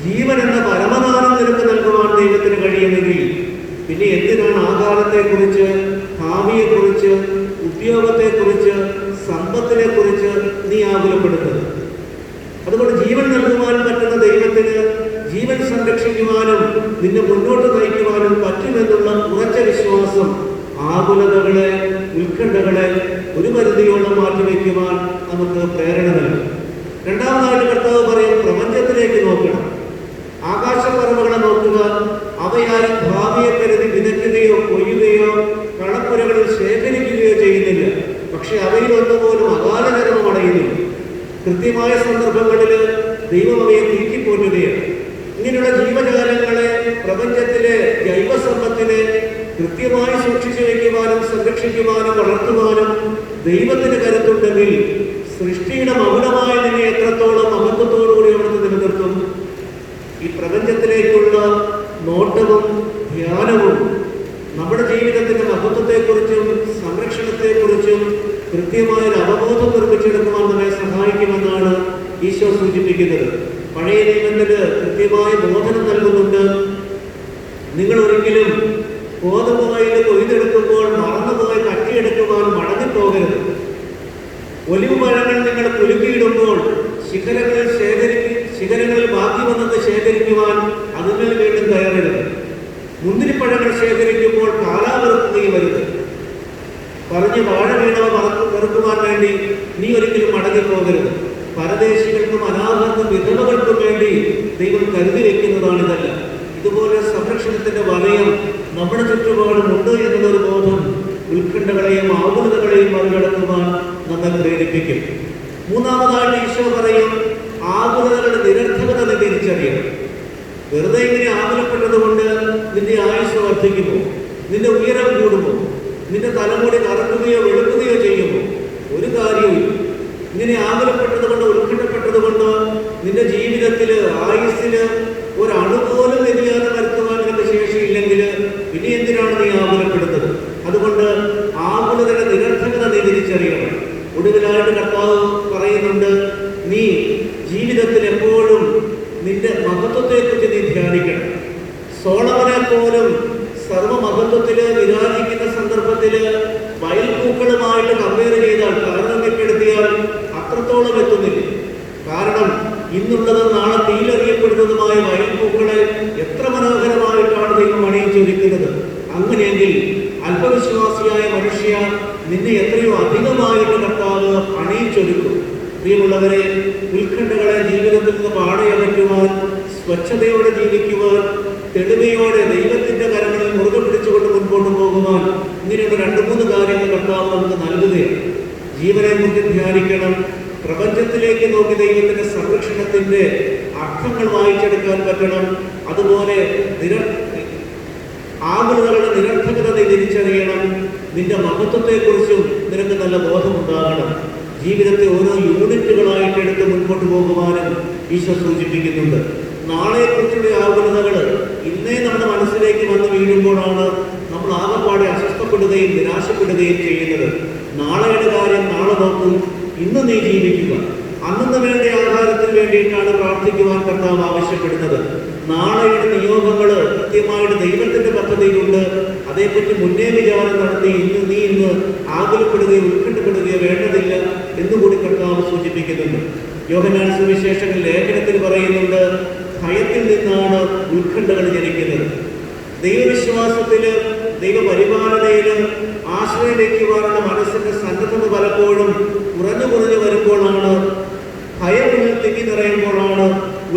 ജീവൻ എന്ന പരമദാനം നിനക്ക് നൽകുവാൻ ദൈവത്തിന് കഴിയുമെങ്കിൽ പിന്നെ എന്തിനാണ് ആഹാരത്തെക്കുറിച്ച്, ഭാവിയെക്കുറിച്ച്, ഉദ്യോഗത്തെക്കുറിച്ച്, സമ്പത്തിനെക്കുറിച്ച് നീ ആകുലപ്പെടുന്നത്? അതുകൊണ്ട് ജീവൻ നൽകുവാൻ പറ്റുന്ന ദൈവത്തിന് ജീവൻ സംരക്ഷിക്കുവാനും നിന്നെ മുന്നോട്ട് നയിക്കുവാനും പറ്റുമെന്നുള്ള ഉറച്ച വിശ്വാസം ആകുലതകളെ, ഉത്കണ്ഠകളെ ഒരു പരിധിയോളം മാറ്റിവെക്കുവാൻ നമുക്ക് പ്രേരണ നൽകും. രണ്ടാമതായിട്ട് കർത്താവ് പറയും, പ്രപഞ്ചത്തിലേക്ക് നോക്കണം. ആകാശപ്പറവുകളെ നോക്കുക. അവയാരും ഭാവിയെ കരുതി വിതയ്ക്കുകയോ കൊയ്യുകയോ കളപ്പുരകളിൽ ശേഖരിക്കുകയോ ചെയ്യുന്നില്ല. പക്ഷെ അവയിൽ ഒന്നുപോലും അകാലചരമം അടയുന്നില്ല. കൃത്യമായ സന്ദർഭങ്ങളിൽ ദൈവം അവയെ തീറ്റിപ്പോറ്റുകയാണ്. ഇങ്ങനെയുള്ള ജീവജാലങ്ങളെ, പ്രപഞ്ചത്തിലെ ജൈവസമ്പത്തിനെ കൃത്യമായി സൂക്ഷിച്ചു വയ്ക്കുവാനും സംരക്ഷിക്കുവാനും വളർത്തുവാനും ദൈവത്തിന് കരുത്തുണ്ടെങ്കിൽ സൃഷ്ടിയുടെ മൗനമായ നിന്നെ എത്രത്തോളം മഹത്വത്തോടുകൂടി അവിടുന്ന് നിലനിർത്തും. ഈ പ്രപഞ്ചത്തിലേക്കുള്ള നോട്ടവും ധ്യാനവും നമ്മുടെ ജീവിതത്തിന്റെ മഹത്വത്തെക്കുറിച്ചും സംരക്ഷണത്തെക്കുറിച്ചും കൃത്യമായൊരു അവബോധം നിർമ്മിച്ചെടുക്കുവാൻ നമ്മെ സഹായിക്കുമെന്നാണ് ഈശോ സൂചിപ്പിക്കുന്നത്. പഴയ നിയമത്തിന് കൃത്യമായ ബോധനം നൽകുന്നുണ്ട്. നിങ്ങൾ ഒരിക്കലും ഗോതമ്പ് വയൽ കൊയ്തെടുക്കുമ്പോൾ മറന്നുപോയി കട്ടിയെടുക്കുവാൻ മടങ്ങിപ്പോകരുത്. ഒലിവ് പഴങ്ങൾ നിങ്ങൾ കുലുക്കിയിടുമ്പോൾ ശിഖരങ്ങളിൽ ബാക്കി വന്നത് ശേഖരിക്കുവാൻ അതിന്മേൽ വീണ്ടും കയറരുത്. മുന്തിരിപ്പഴങ്ങൾ ശേഖരിക്കുമ്പോൾ കാലാവൃത്തി വരുത്. പറഞ്ഞ് വാഴ വീണവ വെറുക്കുവാൻ വേണ്ടി നീ ഒരിക്കലും മടങ്ങിപ്പോകരുത്. പരദേശികൾക്കും അനാഥർക്കും വിധവകൾക്കും വേണ്ടി ദൈവം കരുതി വെക്കുന്നതാണിതല്ല. ഇതുപോലെ സംരക്ഷണത്തിന്റെ വലയം നമ്മുടെ ചുറ്റുപാടുമുണ്ട് എന്നുള്ളൊരു ബോധം ഉത്കണ്ഠകളെയും ആകുലതകളെയും മറികടക്കുവാൻ നമ്മെ പ്രേരിപ്പിക്കും. മൂന്നാമതായിട്ട് ഈശോ പറയും, ആകുലതകളുടെ നിരർത്ഥകത നീ തിരിച്ചറിയണം. വെറുതെ ഇങ്ങനെ ആകുലപ്പെട്ടത് കൊണ്ട് നിന്റെ ആയുസ് വർദ്ധിക്കുമോ? നിന്റെ ഉയരം കൂടുമോ? നിന്റെ തലമുടി കറക്കുകയോ വെളുക്കുകയോ ചെയ്യുമോ? ഒരു കാര്യവും. ഇങ്ങനെ ആകുലപ്പെട്ടത് കൊണ്ട്, ഉത്കണ്ഠപ്പെട്ടത് കൊണ്ട് നിന്റെ ജീവിതത്തിൽ ആയുസ്സിന് ഒരണുപോലും വ്യതിയാനം വരുത്തുവാൻ നിനക്ക് ശേഷിയില്ലെങ്കിൽ പിന്നെ എന്തിനാണ് നീ ആകുലപ്പെടുന്നത്? അതുകൊണ്ട് ആകുലതയുടെ നിരർത്ഥകത നീ തിരിച്ചറിയണം. ഒടുവിലായിട്ട് കർത്താവ് പറയുന്നുണ്ട്, നീ ജീവിതത്തിൽ എപ്പോഴും നിന്റെ മഹത്വത്തെക്കുറിച്ച് നീ ധ്യാനിക്കണം. സോളമനെ പോലും സർവമഹത്വത്തില് വിരാജിക്കുന്ന സന്ദർഭത്തില് വയൽപ്പൂക്കളുമായിട്ട് കമ്പയർ ചെയ്താൽ, താരതമ്യപ്പെടുത്തിയാൽ അത്രത്തോളം എത്തുന്നില്ല. കാരണം ഇന്നുള്ളത് നാളെ തീയിലെറിയപ്പെടുന്നതുമായ വയൽപ്പൂക്കളെ എത്ര മനോഹരമായിട്ടാണ് ദൈവം അണിയിച്ചൊരുക്കുന്നത്. അങ്ങനെയെങ്കിൽ അല്പവിശ്വാസിയായ മനുഷ്യ, നിന്നെ എത്രയോ അധികമായിട്ട് കർത്താവ് അണിയിച്ചൊരുക്കും. പ്രിയമുള്ളവരെ, ഉത്കണ്ഠകളെ ജീവിതത്തിൽ നിന്ന് പാടയകറ്റുവാൻ, സ്വച്ഛതയോടെ ജീവിക്കുവാൻ, തെളിമയോടെ ദൈവത്തിന്റെ കരങ്ങളിൽ മുറുകെ പിടിച്ചുകൊണ്ട് മുൻപോട്ട് പോകുവാൻ ഇങ്ങനെയുള്ള 2-3 കാര്യങ്ങൾ കർത്താവ് നമുക്ക് നൽകുകയാണ്. ജീവനെ കുറിച്ച് ധ്യാനിക്കണം. പ്രപഞ്ചത്തിലേക്ക് നോക്കി ദൈവത്തിന്റെ സംരക്ഷണത്തിന്റെ അർത്ഥങ്ങൾ വായിച്ചെടുക്കാൻ പറ്റണം. അതുപോലെ ആകുലതകളുടെ നിരർത്ഥകത നീ തിരിച്ചറിയണം. നിന്റെ മഹത്വത്തെക്കുറിച്ചും നിനക്ക് നല്ല ബോധമുണ്ടാകണം. ജീവിതത്തെ ഓരോ യൂണിറ്റുകളായിട്ട് എടുത്ത് മുൻപോട്ട് പോകുവാനും ഈശോ സൂചിപ്പിക്കുന്നുണ്ട്. നാളെക്കുറിച്ചുള്ള ആകുലതകൾ ഇന്നേ നമ്മുടെ മനസ്സിലേക്ക് വന്ന് വീഴുമ്പോഴാണ് നമ്മൾ ആകെപ്പാടെ അസ്വസ്ഥപ്പെടുകയും നിരാശപ്പെടുകയും ചെയ്യുന്നത്. നാളെയുടെ കാര്യം നാളെ നോക്കും, ഇന്ന് നീ ജീവിക്കുക. അന്നു വേണ്ട ആഹാരത്തിന് വേണ്ടിയിട്ടാണ് പ്രാർത്ഥിക്കുവാൻ കർത്താവ് ആവശ്യപ്പെടുന്നത്. നാളെയുടെ നിയോഗങ്ങൾ കൃത്യമായിട്ട് ദൈവത്തിന്റെ പദ്ധതിയിലുണ്ട്. അതേപ്പറ്റി മുന്നേ വിചാരം നടത്തി ഇന്ന് ആകുലപ്പെടുകയോ ഉത്കണ്ഠപ്പെടുകയോ വേണ്ടതില്ല എന്നുകൂടി കർത്താവ് സൂചിപ്പിക്കുന്നുണ്ട്. യോഹന്നാൻ സുവിശേഷങ്ങൾ ലേഖനത്തിൽ പറയുന്നുണ്ട്, ഭയത്തിൽ നിന്നാണ് ഉത്കണ്ഠകൾ ജനിക്കുന്നത്. ദൈവവിശ്വാസത്തില് ദൈവപരിപാലനയില് ആശ്രയം വയ്ക്കുവാനുള്ള മനസ്സിന്റെ സന്നദ്ധത പലപ്പോഴും കുറഞ്ഞു വരുമ്പോഴാണ്, ഭയമുള്ളിൽ തിങ്ങി നിറയുമ്പോഴാണ്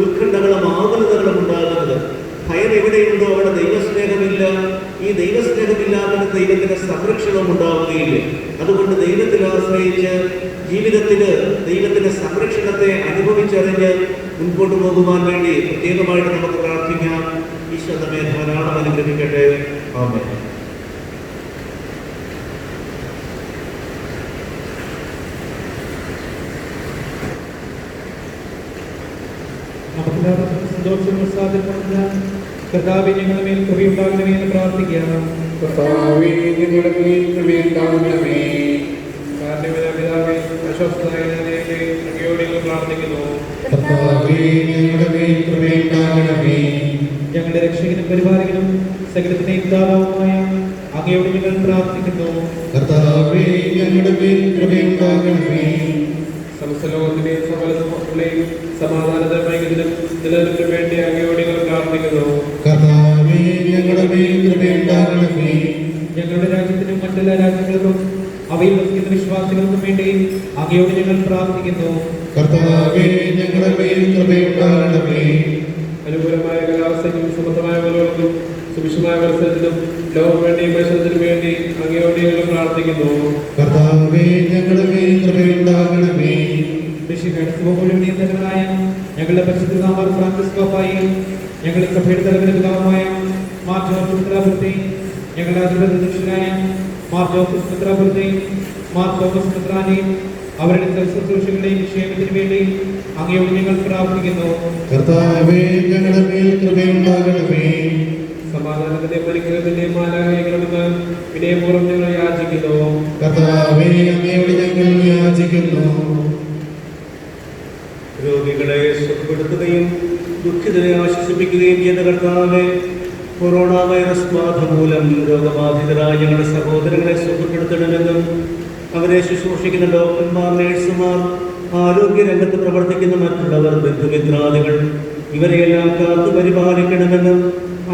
ഉത്കണ്ഠകളും ആകുലതകളും ഉണ്ടാകുന്നത്. ഭയം എവിടെയുണ്ടോ അവിടെ ദൈവസ്നേഹമില്ല. ഈ ദൈവസ്നേഹമില്ലാത്ത ദൈവത്തിന്റെ സംരക്ഷണം ഉണ്ടാവുകയില്ല. അതുകൊണ്ട് ദൈവത്തിൽ ആശ്രയിച്ച് ജീവിതത്തില് ദൈവത്തിന്റെ സംരക്ഷണത്തെ അനുഭവിച്ചറിഞ്ഞ് മുൻപോട്ട് പോകുവാൻ വേണ്ടി പ്രത്യേകമായിട്ട് നമുക്ക് പ്രാർത്ഥിക്കാം. ഈശോ നമ്മെ ധാരാളം അനുഗ്രഹിക്കട്ടെ. ആമേൻ. സന്തോഷം ഉത്സാഹപ്പെടുന്ന കർത്താവേ, ഞങ്ങളുടെ മേൽ കൃപയുണ്ടാകണമേ എന്ന് പ്രാർത്ഥിക്കാം. കർത്താവേ, ഞങ്ങളുടെ മേൽ കൃപയുണ്ടാകണമേ. പിതാവേ, അസ്വസ്ഥനായ അങ്ങയോട് പ്രാർത്ഥിക്കുന്നു. കർത്താവേ, ഞങ്ങളുടെ മേൽ കൃപയുണ്ടാകണമേ. ഞങ്ങളുടെ രക്ഷകനും പരിപാലകനും സകലത്തിന്റെയും ദാതാവുമായ അങ്ങയോട് ഞങ്ങൾ പ്രാർത്ഥിക്കുന്നു. കർത്താവേ, ഞങ്ങളുടെ മേൽ കൃപയുണ്ടാകണമേ. സമസ്ത ലോകത്തിന്റെയും സകല സമൂഹത്തിന്റെയും സമാധാനത്തിനും നിലനിൽപ്പിന് വേണ്ടി അങ്ങയോട് ഞങ്ങൾ പ്രാർത്ഥിക്കുന്നു. കർത്താവേ, ഞങ്ങളുടെ മേൽ കൃപയുണ്ടാകണമേ. ഞങ്ങളുടെ രാജ്യത്തിനും മറ്റെല്ലാ രാജ്യങ്ങൾക്കും അവയിൽ വസിക്കുന്ന വിശ്വാസികൾക്കും വേണ്ടി അങ്ങയോട് ഞങ്ങൾ പ്രാർത്ഥിക്കുന്നു. കർത്താവേ, ഞങ്ങളുടെ മേൽ കൃപയുണ്ടാകണമേ. അനുകൂലമായ കാലാവസ്ഥയ്ക്കും സമർത്ഥമായ പോലും സുഭിക്ഷമായ മത്സരത്തിനും ലോകം വേണ്ടി മത്സരത്തിനും വേണ്ടി അങ്ങയോട് ഞങ്ങൾ പ്രാർത്ഥിക്കുന്നു. കർത്താവേ, ഞങ്ങളുടെ മേൽ കൃപയുണ്ടാകണമേ. നിയന്ത്രണങ്ങളായ ഞങ്ങളുടെ പരിശുദ്ധ ഫ്രാൻസിസ് പാപ്പായും ഞങ്ങളുടെ സഭയുടെ തലവന്റെ പിതാവുമായ മാർ ജോസഫ് മിത്രാപുരത്തെ, ഞങ്ങളുടെ അധ്യക്ഷനായ മാർ ജോസഫ് മിത്രാപുരത്തെ, മാർ തോമസ് മിത്രാനെയും അവരുടെ ശുശ്രൂഷകളുടെയും ക്ഷേമത്തിന് വേണ്ടി അങ്ങയോട് ഞങ്ങൾ പ്രാർത്ഥിക്കുന്നു. കർത്താവേ, ഞങ്ങളുടെ മേൽ കൃപയുണ്ടാകണമേ. സമാധാനത്തിന്റെയും അനുഗ്രഹത്തിന്റെയും മാലാഖയാകണമെന്ന് വിനയപൂർവ്വം ഞങ്ങൾ യാചിക്കുന്നു. കർത്താവേ, അങ്ങയോട് ഞങ്ങൾ യാചിക്കുന്നു. രോഗികളെ സുഖപ്പെടുത്തുകയും ദുഃഖിതരെ ആശ്വസിപ്പിക്കുകയും ചെയ്ത കർത്താവേ, കൊറോണ വൈറസ് ബാധ മൂലം രോഗബാധിതരായ ഞങ്ങളുടെ സഹോദരങ്ങളെ സുഖപ്പെടുത്തണമെന്നും അവരെ ശുശ്രൂഷിക്കുന്ന ഡോക്ടർമാർ, നഴ്സുമാർ, ആരോഗ്യരംഗത്ത് പ്രവർത്തിക്കുന്ന മറ്റുള്ളവർ, ബന്ധുമിത്രാദികൾ ഇവരെയെല്ലാം കാത്തു പരിപാലിക്കണമെന്നും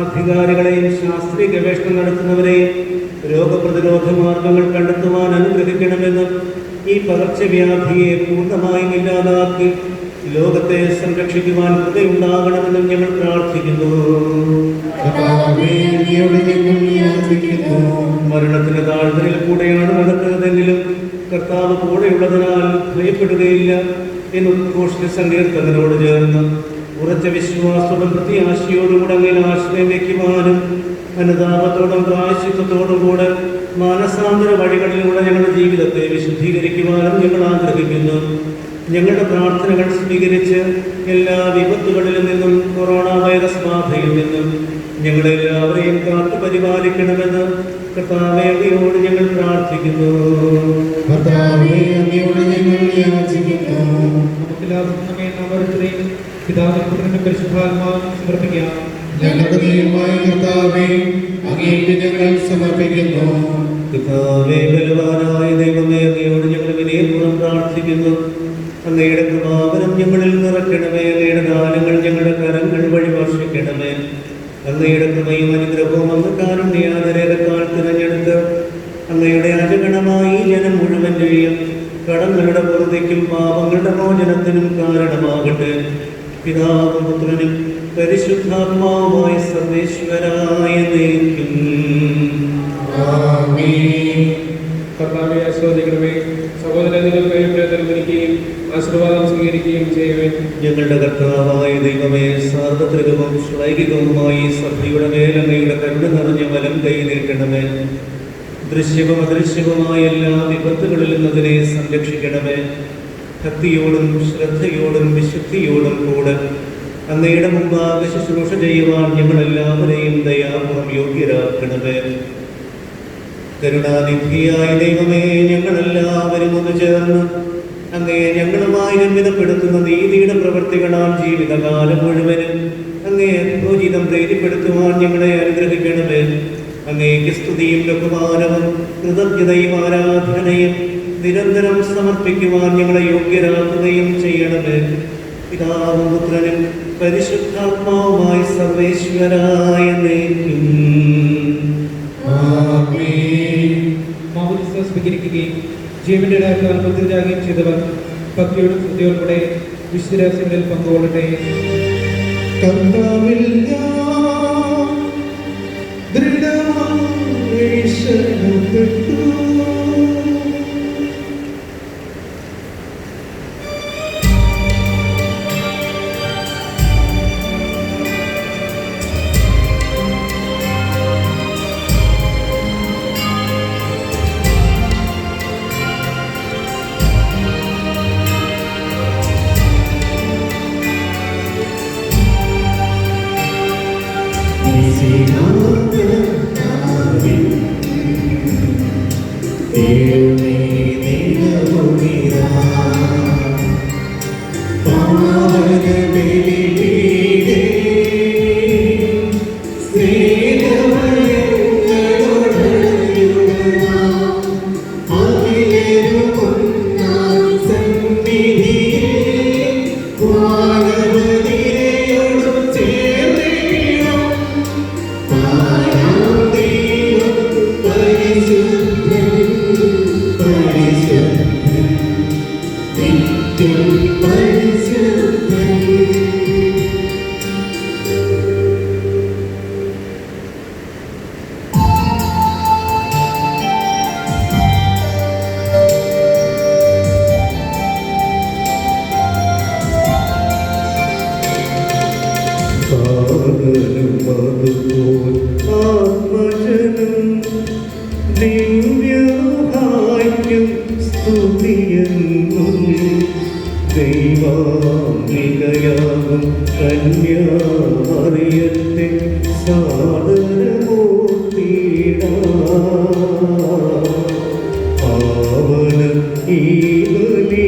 അധികാരികളെയും ശാസ്ത്രീയ ഗവേഷണം നടത്തുന്നവരെയും രോഗപ്രതിരോധ മാർഗങ്ങൾ കണ്ടെത്തുവാൻ അനുഗ്രഹിക്കണമെന്നും ഈ പകർച്ചവ്യാധിയെ പൂർണ്ണമായും ഇല്ലാതാക്കി ലോകത്തെ സംരക്ഷിക്കുവാൻ കൃപയുണ്ടാകണമെന്നും ഞങ്ങൾ പ്രാർത്ഥിക്കുന്നു. മരണത്തിന്റെ താഴ്വരയിൽ കൂടെയാണ് നടക്കുന്നതെങ്കിലും കർത്താവ് കൂടെയുള്ളതിനാൽ ഭയപ്പെടുകയില്ല എന്ന് ഉദ്ഘോഷിച്ച സങ്കീർത്തകനോട് ചേർന്ന് ഉറച്ച വിശ്വാസത്തോടും പ്രത്യാശയോടുകൂടെ അങ്ങനെ ആശ്രയം വയ്ക്കുവാനും അനുതാപത്തോടും പ്രായശ്ചിത്തത്തോടും കൂടെ മാനസാന്തര വഴികളിലൂടെ ഞങ്ങളുടെ ജീവിതത്തെ വിശുദ്ധീകരിക്കുവാനും ഞങ്ങൾ ആഗ്രഹിക്കുന്നു. ഞങ്ങളുടെ പ്രാർത്ഥനകൾ സ്വീകരിച്ച് എല്ലാ വിപത്തുകളിൽ നിന്നും കൊറോണ വൈറസ് ബാധയിൽ നിന്നും ഞങ്ങളെല്ലാവരെയും കാത്തു പരിപാലിക്കണമെന്ന് കർത്താവേ, അങ്ങയോട് ഞങ്ങൾ പ്രാർത്ഥിക്കുന്നു. പിതാവിനും പരിശുദ്ധാത്മാവിനും സമർപ്പിക്കാം. ഞങ്ങളുടെ ദൈവമായ കർത്താവേ, അങ്ങേക്ക് ഞങ്ങൾ സമർപ്പിക്കുന്നു. പിതാവേ, ബലവാനായ ദൈവമേ, അങ്ങയോട് ഞങ്ങൾ വിനയപൂർവ്വം പ്രാർത്ഥിക്കുന്നു. അങ്ങയുടെ കൃപാവരം ഞങ്ങളിൽ നിറയ്ക്കണമേ. അങ്ങയുടെ ദാനങ്ങൾ ഞങ്ങളുടെ കരങ്ങൾ വഴി വർഷിക്കണമേ. അങ്ങയുടെ കൃപയും അനുഗ്രഹവും അങ്ങ് കാരുണ്യാനരേക്കാൾ തിരഞ്ഞെടുത്ത് അങ്ങയുടെ അജഗണമായി ജനം മുഴുവൻ്റെയും കടങ്ങളുടെ പൂർത്തിക്കും പാപങ്ങളുടെ മോചനത്തിനും കാരണമാകട്ടെ. പിതാവും പുത്രനും പരിശുദ്ധാത്മാവുമായ സർവേശ്വരായ ദൈവം. കർത്താവെ, ആസ്വദിക്കണമേ. സഹോദരൻ നിങ്ങൾക്ക് തിരഞ്ഞെടുക്കുകയും ആശീർവാദം സ്വീകരിക്കുകയും ചെയ്യുവേൻ. ഞങ്ങളുടെ കർത്താവായ ദൈവമേ, സാർവത്രികവും ശ്ലൈകികവുമായി സഭയുടെ മേൽ അങ്ങയുടെ കരുണ നിറഞ്ഞ വലം കൈ നീട്ടണമേ. ദൃശ്യവും അദൃശ്യവുമായ എല്ലാ വിപത്തുകളിൽ നിന്നതിനെ സംരക്ഷിക്കണമേ. ഭക്തിയോടും ശ്രദ്ധയോടും വിശുദ്ധിയോടും കൂടെ അങ്ങയുടെ മുമ്പാകെ ശുശ്രൂഷ ചെയ്യുവാൻ ഞങ്ങളെല്ലാവരെയും ദയാപൂർവം യോഗ്യരാക്കണമേ. കരുണാനിധിയായ ദൈവമേ, ഞങ്ങളെല്ലാവരും ഒന്ന് ചേർന്ന് അങ്ങേ ഞങ്ങളുമായി നിർമ്മിതപ്പെടുത്തുന്ന നീതിയുടെ പ്രവൃത്തികളാൽ ജീവിതകാലം മുഴുവനും അങ്ങേ പ്രോചിതം പ്രീതിപ്പെടുത്തുവാൻ ഞങ്ങളെ അനുഗ്രഹിക്കണമേ. അങ്ങേക്ക് സ്തുതിയും ബഹുമാനവും കൃതജ്ഞതയും ആരാധനയും നിരന്തരം സമർപ്പിക്കുവാൻ ഞങ്ങളെ യോഗ്യരാക്കുകയും ചെയ്യണമേ. പിതാവും പുത്രനും പരിശുദ്ധാത്മാവുമായി സർവേശ്വരായ എന്നേക്കും. മാമോദീസ സ്വീകരിക്കുകയും ജീവന്റെ രാജ്യത്താൽ മുദ്രരാകുകയും ചെയ്തവർ ഭക്തിയോടും ശ്രദ്ധയോടുകൂടെ വിശുദ്ധരഹസ്യങ്ങളിൽ പങ്കുകൊള്ളട്ടെ. കർത്താവിൽ ഞാൻ ദൃഢമായി ശരണപ്പെട്ടു. ദൈവാംഗികയാകും കന്യാമറിയത്തെ പാവനം ഈ ബലി.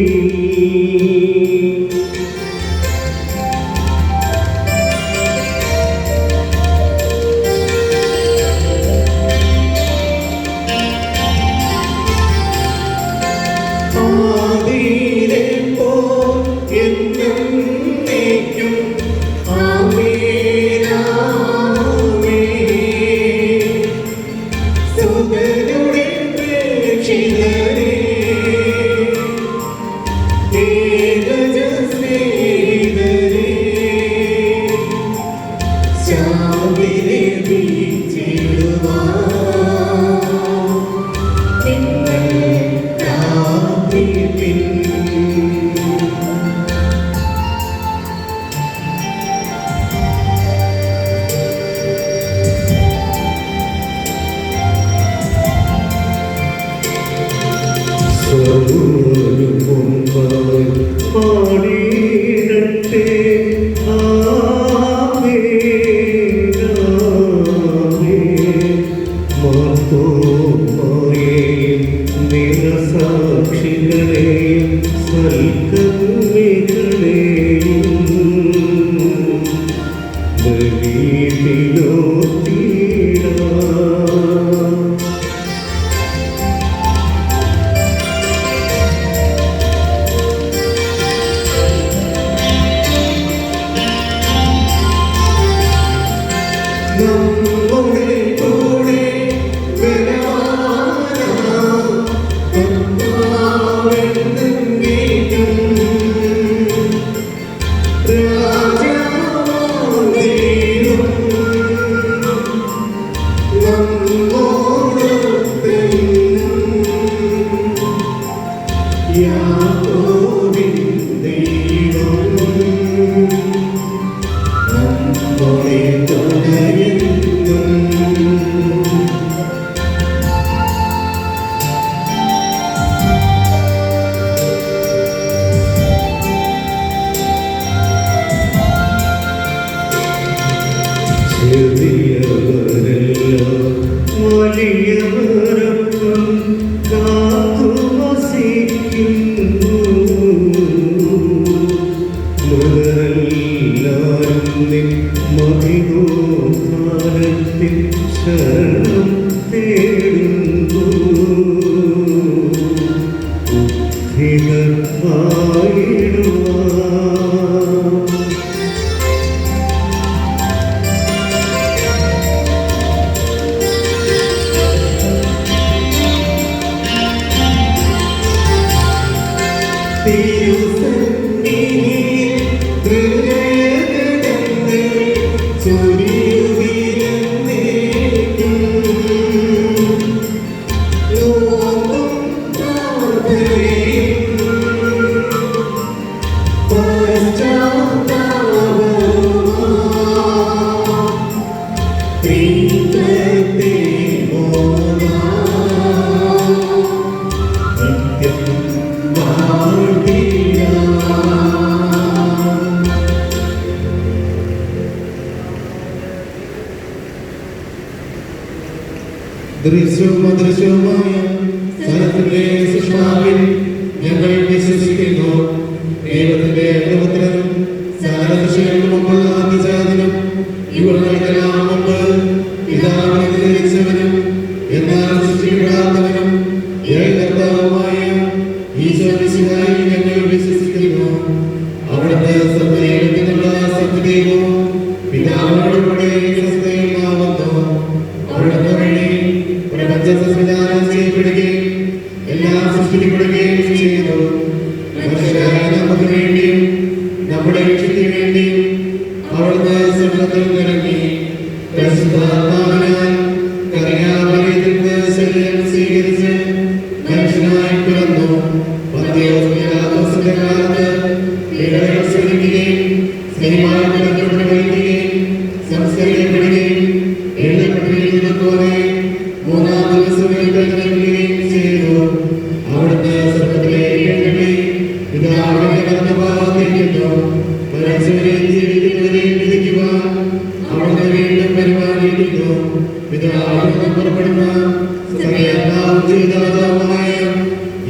പാടിയിടട്ടെ മാർത്തോമായെയും നിറസാക്ഷികളെയും സൽക്കർമ്മികളെയും പാടിയിടട്ടെ ശരണം തേടുന്നു ദൃശ്യവും അദൃശ്യവുമായ സകലത്തിന്റെ സൃഷ്ടാവിൽ ഞങ്ങൾ വിശ്വസിക്കുന്നു. ദൈവത്തിന്റെ ഏകപുത്രനും സകലദൃശ്യങ്ങൾക്ക് മുമ്പുള്ള ആദിജാതനും ഇവർക്കെല്ലാം മുമ്പ് പിതാവിനെ ധരിച്ചവനും എന്നാൽ സൃഷ്ടിപ്പെടാത്തവനും ഏകകർത്താവുമായ ഈശോമിശിഹായിൽ ഞങ്ങൾ വിശ്വസിക്കുന്നു. അവിടുത്തെ സത്യദൈവത്തിനുള്ള സത്യദൈവവും പിതാവിനോടുകൂടെ സ്വസ്ഥയുമാവുന്നു. അവിടുത്തെ വഴി പ്രപഞ്ചം സംവിധാനം ചെയ്യപ്പെടുകയും എല്ലാം സൃഷ്ടിക്കപ്പെടുകയും ചെയ്തു. മനുഷ്യരായ നമുക്ക് വേണ്ടിയും നമ്മുടെ രക്ഷയ്ക്ക് വേണ്ടിയും അവിടുന്ന് സ്വർഗ്ഗത്തിൽ ഇറങ്ങി പരിശുദ്ധാത്മാവിനാൽ കന്യാമറിയത്തിൽ നിന്ന് ശരീരം സ്വീകരിച്ച് മനുഷ്യനായി പിറന്നു. പന്തിയോസ് പിലാത്തോസിന്റെ കാലത്ത് പീഡകൾ സഹിക്കുകയും സ്നേഹമായി മരിക്കുകയും സംസ്കരിക്കപ്പെടുകയും എഴുതപ്പെട്ടിരിക്കുന്നതുപോലെ മൂന്നാം ദിവസം എഴുന്നേൽക്കുകയും ചെയ്തു. അവിടുന്ന് സ്വർഗ്ഗത്തിലേക്ക് എഴുന്നള്ളി പിതാവിന്റെ വലതുഭാഗത്തിരിക്കുന്നു. മരിച്ചവരെ ജീവിക്കുന്നവരെ വിധിക്കുവാൻ അവിടുന്ന് വീണ്ടും പരിപാലിക്കുന്നു. പിതാവിൽ നിന്ന് പുറപ്പെടുന്ന സകലവും ചെയ്തതുമായ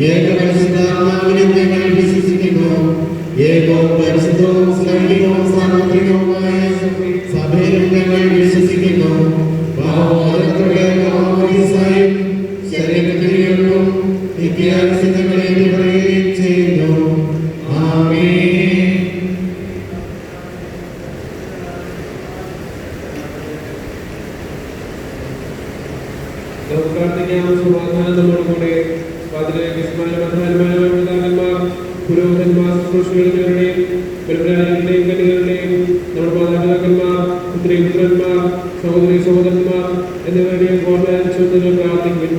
ഏകപരിശുദ്ധാത്മാവിനെ ഞങ്ങൾ വിശ്വസിക്കുന്നു. ഏകവും പരിശുദ്ധവും സ്നേഹികവും സാർവത്രികവുമായ സഭയിലും ഞങ്ങൾ വിശ്വസിക്കുന്നു. പാപമോചനത്തോടെ മാമോദീസായും ശരീരത്തിലും നിത്യാനുസരണങ്ങളെ പറയുകയും ചെയ്യുന്നു. ആമേൻ. നമുക്ക് പ്രാർത്ഥിക്കാം. സമാധാനത്തോടുകൂടെ വാതിലേക്ക് പ്രധാനമാർ പുരോഹിതന്മാർ ശുശ്രൂഷകളുടെയും ബലിപീഠങ്ങളുടെയും കന്യകകളുടെയും നമ്മുടെ മാതാപിതാക്കന്മാർ പുത്രീപുത്രന്മാർ സഹോദരി സഹോദരന്മാർ എന്നിവരുടെയും ഓർമ്മ പ്രാർത്ഥിക്കും.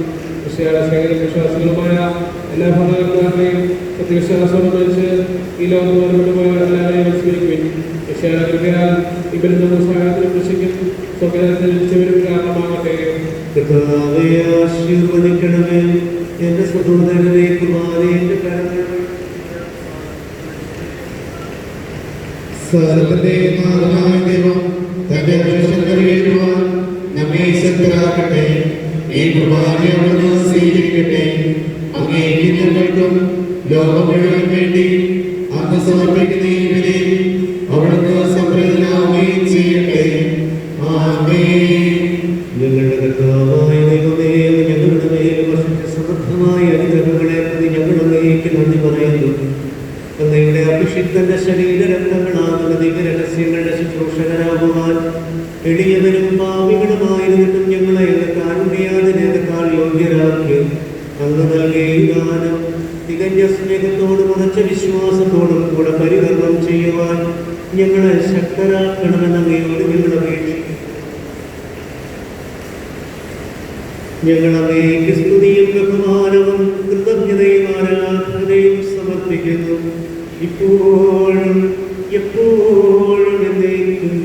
വിശ്വാസികളുമായ എല്ലാ ഭരണകർത്താക്കളെയും സത്യവിശ്വാസവും വെച്ച് ഈ ലോകം ഓർമ്മ എല്ലാവരെയും വിസ്മരിക്കും. കൃപയാൽ ഇവരും നമ്മുടെ സഹായത്തിനും കൃഷിക്കും സ്വകാര്യത്തിൽ ലഭിച്ചവരും കാരണമാകട്ടെ. കർത്താവേ, ആശീർവദിക്കണമേ. എന്റെ സഹോദരനെ കുമാരേ, എന്റെ കരങ്ങൾ സകലത്തിന്റെ നാഥനായ ദൈവം തന്റെ അഭിഷേകം കരയേറ്റുവാൻ നമ്മെ ശക്തരാക്കട്ടെ. ഈ കുർബാനയെ അവിടുന്ന് സ്വീകരിക്കട്ടെ. അങ്ങേക്ക് ഞങ്ങൾക്കും ലോകം മുഴുവൻ വേണ്ടി അങ്ങ് സമർപ്പിക്കുന്ന ഈ ബലിയിൽ അവിടുന്ന് സംപ്രീതനാവുകയും ചെയ്യട്ടെ. ആമേൻ. ഞങ്ങളുടെ കർത്താവായ ദൈവമേ, ഞങ്ങളുടെ മേൽ വർഷിച്ച സമൃദ്ധമായ അനുഗ്രഹങ്ങളെ പ്രതി ഞങ്ങൾ അങ്ങേക്ക് നന്ദി പറയുന്നു. അങ്ങയുടെ അഭിഷിക്തന്റെ ശരീരരക്തങ്ങളാകുന്ന ദിവ്യരഹസ്യങ്ങളുടെ ശുശ്രൂഷകരാകുവാൻ എളിയവരും പാപികളുമായിരുന്നിട്ടും ഞങ്ങളെ കാരുണ്യാതിനേക്കാൾ യോഗ്യരാക്കി അങ്ങ് നൽകിയ ഈ ദാനം തികഞ്ഞ സ്നേഹത്തോടും ഉറച്ച വിശ്വാസത്തോടും കൂടെ പരികർമ്മം ചെയ്യുവാൻ ഞങ്ങളെ ശക്തരാക്കണമെന്ന് അങ്ങയോട് ഞങ്ങൾ അപേക്ഷിക്കുന്നു. ഞങ്ങൾ അങ്ങേക്ക് സ്തുതിയും ബഹുമാനവും കൃതജ്ഞതയും ആരാധനയും സമർപ്പിക്കുന്നു, ഇപ്പോഴും എപ്പോഴും എന്നേക്കും.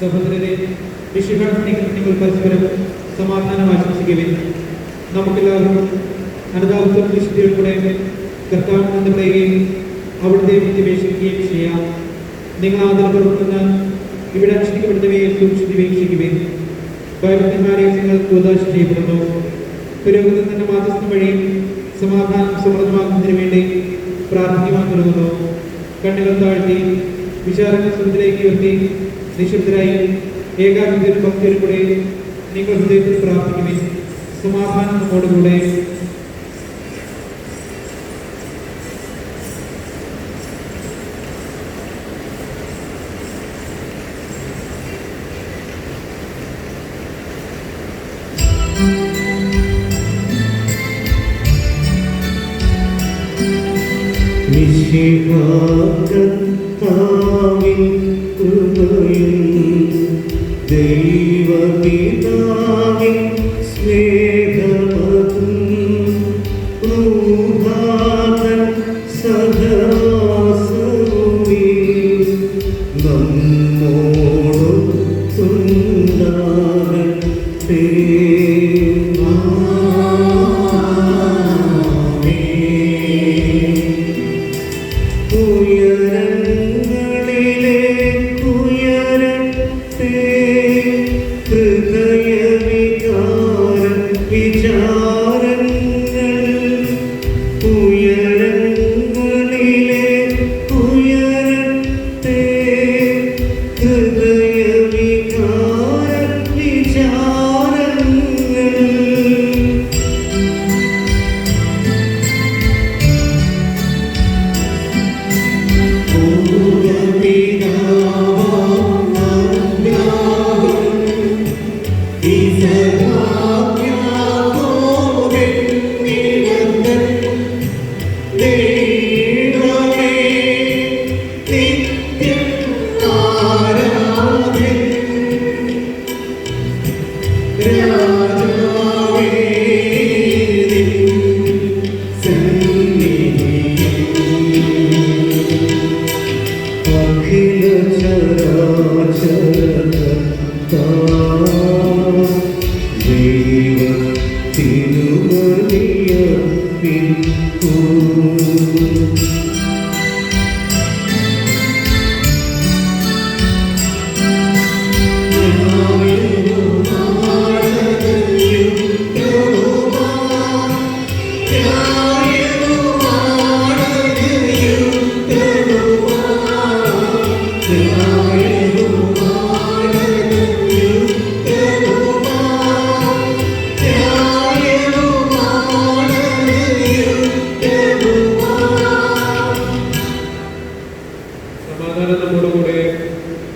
സഹോദരരെ, നിങ്ങൾ പരസ്പരം സമാധാനം ആശംസിക്കുവിൻ. നമുക്കെല്ലാവർക്കും അനുതാപത്തിൽ വിശുദ്ധിയോടെ കർത്താവിൽ നിന്ന് പറയുകയും അവിടുത്തെ വിദ്യപേക്ഷിക്കുകയും ചെയ്യാം. നിങ്ങൾ ആദരം പുറത്തുന്ന ഇവിടെ അനുഷ്ഠിക്കപ്പെടുന്നവയെ സൂക്ഷിച്ച് വീക്ഷിക്കുവിൻ. ഭയഭക്തന്മാരെ നിങ്ങൾ ഉദാശ ചെയ്യപ്പെടുന്നു. പുരോഗതി തന്നെ മാധ്യസ്ഥം വഴി സമാധാനം സമൃദ്ധമാക്കുന്നതിന് വേണ്ടി പ്രാർത്ഥിക്കുവാൻ തുടങ്ങുന്നു. കണ്ണുകൾ താഴ്ത്തി വിചാരങ്ങൾ സ്വന്തത്തിലേക്ക് ഉയർത്തി നിശബ്ദരായി ഏകാഗ്രതയിലും ഭക്തിയിലും കൂടെ നിങ്ങൾ ഹൃദയത്തിൽ പ്രാർത്ഥിക്കുമേ. സമാധാനം നമ്മോടുകൂടെ. കർത്താവിൻ കൃപയും ദൈവപിതാവിൻ സ്നേഹമതും റൂഹാതൻ സഹവാസവുമേ നമ്മോടൊത്തുണ്ടാകട്ടെ.